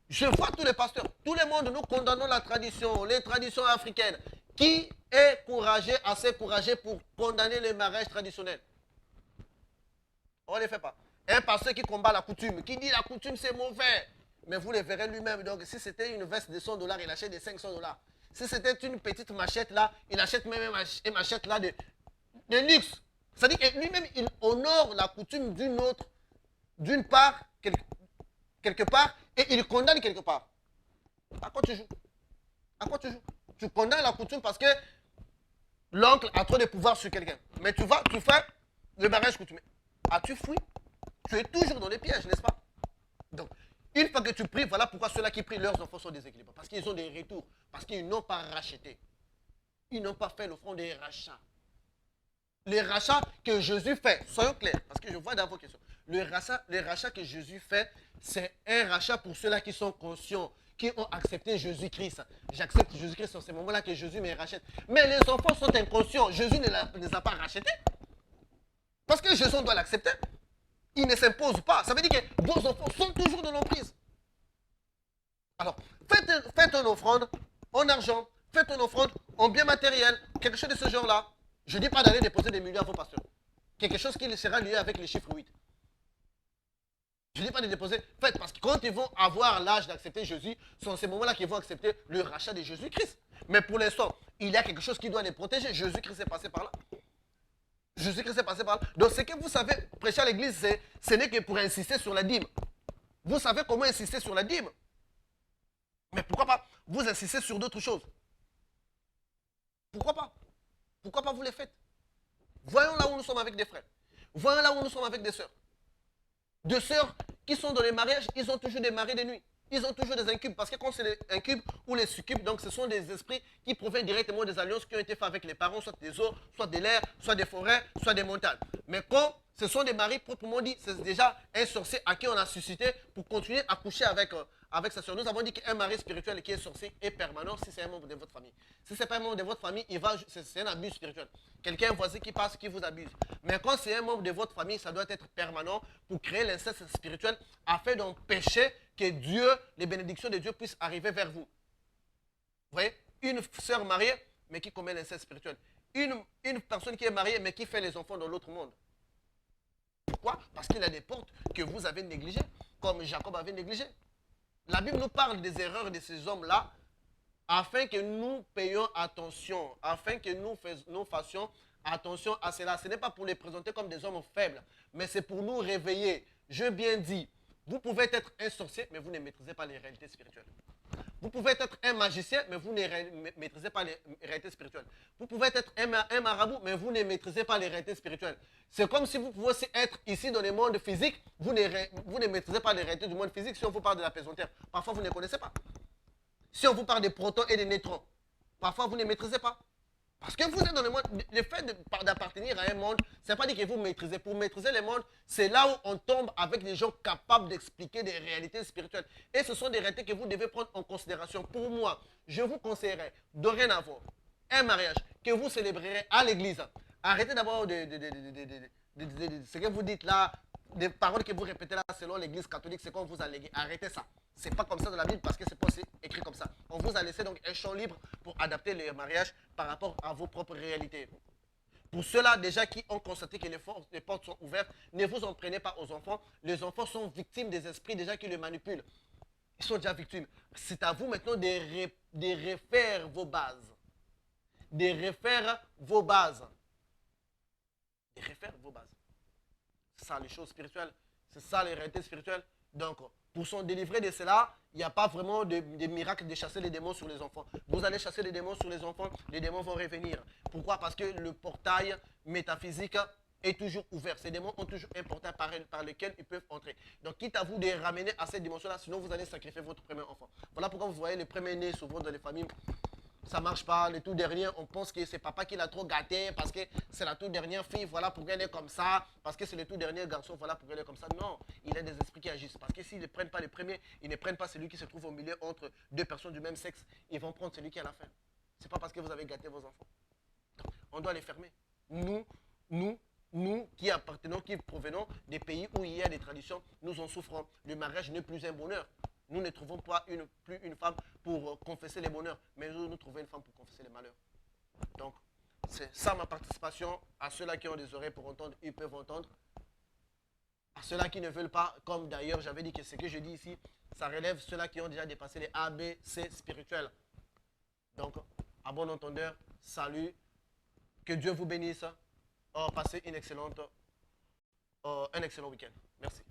je vois tous les pasteurs, tout le monde, nous condamnons la tradition, les traditions africaines. Qui est courageux, assez courageux pour condamner le mariage traditionnel? On ne le fait pas. Un pasteur qui combat la coutume, qui dit la coutume c'est mauvais. Mais vous le verrez lui-même. Donc, si c'était une veste de $100, il achète de $500. Si c'était une petite machette là, il achète même une machette là de luxe. C'est-à-dire que lui-même, il honore la coutume d'une part, quelque part, et il condamne quelque part. À quoi tu joues? À quoi tu joues? Tu condamnes la coutume parce que l'oncle a trop de pouvoir sur quelqu'un. Mais tu fais le mariage coutumier. As-tu fui? Tu es toujours dans les pièges, n'est-ce pas? Donc, une fois que tu pries, voilà pourquoi ceux-là qui prient, leurs enfants sont déséquilibrés. Parce qu'ils ont des retours. Parce qu'ils n'ont pas racheté. Ils n'ont pas fait l'offrande des rachats. Les rachats que Jésus fait, soyons clairs, parce que je vois dans vos questions. Les rachats que Jésus fait, c'est un rachat pour ceux-là qui sont conscients, qui ont accepté Jésus-Christ. J'accepte Jésus-Christ en ce moment-là que Jésus me rachète. Mais les enfants sont inconscients. Jésus ne les a pas rachetés. Parce que Jésus doit l'accepter. Il ne s'impose pas. Ça veut dire que vos enfants sont toujours dans l'emprise. Alors, faites une offrande en argent, faites une offrande en bien matériel, quelque chose de ce genre-là. Je ne dis pas d'aller déposer des millions à vos pasteurs. Quelque chose qui sera lié avec les chiffres 8. Je ne dis pas de déposer. Faites, parce que quand ils vont avoir l'âge d'accepter Jésus, c'est en ce moment-là qu'ils vont accepter le rachat de Jésus-Christ. Mais pour l'instant, il y a quelque chose qui doit les protéger. Jésus-Christ est passé par là. Jésus-Christ est passé par là. Donc, ce que vous savez, prêcher à l'église, ce n'est que pour insister sur la dîme. Vous savez comment insister sur la dîme. Mais pourquoi pas vous insistez sur d'autres choses? Pourquoi pas? Pourquoi pas vous les faites? Voyons là où nous sommes avec des frères. Voyons là où nous sommes avec des sœurs. Deux sœurs qui sont dans les mariages, ils ont toujours des maris de nuit. Ils ont toujours des incubes. Parce que quand c'est les incubes ou les succubes, donc ce sont des esprits qui proviennent directement des alliances qui ont été faites avec les parents, soit des eaux, soit de l'air, soit des forêts, soit des montagnes. Mais quand ce sont des maris proprement dit, c'est déjà un sorcier à qui on a suscité pour continuer à coucher avec sa soeur. Nous avons dit qu'un mari spirituel qui est sorcier est permanent si c'est un membre de votre famille. Si ce n'est pas un membre de votre famille, c'est un abus spirituel. Quelqu'un voici qui passe, qui vous abuse. Mais quand c'est un membre de votre famille, ça doit être permanent pour créer l'inceste spirituel afin d'empêcher que Dieu, les bénédictions de Dieu puissent arriver vers vous. Vous voyez, une sœur mariée, mais qui commet l'inceste spirituel. Une personne qui est mariée, mais qui fait les enfants dans l'autre monde. Pourquoi? Parce qu'il y a des portes que vous avez négligées, comme Jacob avait négligé. La Bible nous parle des erreurs de ces hommes-là, afin que nous payions attention, afin que nous fassions attention à cela. Ce n'est pas pour les présenter comme des hommes faibles, mais c'est pour nous réveiller. Je bien dis, vous pouvez être un sorcier, mais vous ne maîtrisez pas les réalités spirituelles. Vous pouvez être un magicien, mais vous ne maîtrisez pas les réalités spirituelles. Vous pouvez être un marabout, mais vous ne maîtrisez pas les réalités spirituelles. C'est comme si vous pouvez aussi être ici dans le monde physique, vous ne maîtrisez pas les réalités du monde physique si on vous parle de la pesanteur. Parfois, vous ne connaissez pas. Si on vous parle des protons et des neutrons, parfois, vous ne maîtrisez pas. Parce que vous êtes dans le monde, le fait d'appartenir à un monde, ça ne veut pas dire que vous maîtrisez. Pour maîtriser le monde, c'est là où on tombe avec des gens capables d'expliquer des réalités spirituelles. Et ce sont des réalités que vous devez prendre en considération. Pour moi, je vous conseillerais dorénavant un mariage que vous célébrerez à l'église. Arrêtez d'abord ce que vous dites là, des paroles que vous répétez là selon l'église catholique, c'est qu'on vous a légué. Arrêtez ça. Ce n'est pas comme ça dans la Bible parce que c'est pas écrit comme ça. On vous a laissé donc un champ libre pour adapter le mariage par rapport à vos propres réalités. Pour ceux-là déjà qui ont constaté que les portes sont ouvertes, ne vous en prenez pas aux enfants. Les enfants sont victimes des esprits déjà qui les manipulent. Ils sont déjà victimes. C'est à vous maintenant de refaire vos bases. De refaire vos bases. De refaire vos bases. C'est ça les choses spirituelles. C'est ça les réalités spirituelles. Donc, pour s'en délivrer de cela, il n'y a pas vraiment de miracle de chasser les démons sur les enfants. Vous allez chasser les démons sur les enfants, les démons vont revenir. Pourquoi? Parce que le portail métaphysique est toujours ouvert. Ces démons ont toujours un portail par lequel ils peuvent entrer. Donc, quitte à vous de ramener à cette dimension-là, sinon vous allez sacrifier votre premier enfant. Voilà pourquoi vous voyez les premiers nés souvent dans les familles. Ça ne marche pas, le tout dernier, on pense que c'est papa qui l'a trop gâté parce que c'est la toute dernière fille, voilà pourquoi elle est comme ça, parce que c'est le tout dernier garçon, voilà pourquoi elle est comme ça. Non, il y a des esprits qui agissent. Parce que s'ils ne prennent pas le premier, ils ne prennent pas celui qui se trouve au milieu entre deux personnes du même sexe, ils vont prendre celui qui est à la fin. Ce n'est pas parce que vous avez gâté vos enfants. On doit les fermer. Nous qui appartenons, qui provenons des pays où il y a des traditions, nous en souffrons. Le mariage n'est plus un bonheur. Nous ne trouvons pas plus une femme pour confesser les bonheurs, mais nous trouvons une femme pour confesser les malheurs. Donc, c'est ça ma participation. À ceux-là qui ont des oreilles pour entendre, ils peuvent entendre. À ceux-là qui ne veulent pas, comme d'ailleurs j'avais dit que ce que je dis ici, ça relève ceux-là qui ont déjà dépassé les A, B, C spirituels. Donc, à bon entendeur, salut. Que Dieu vous bénisse. Passez un excellent week-end. Merci.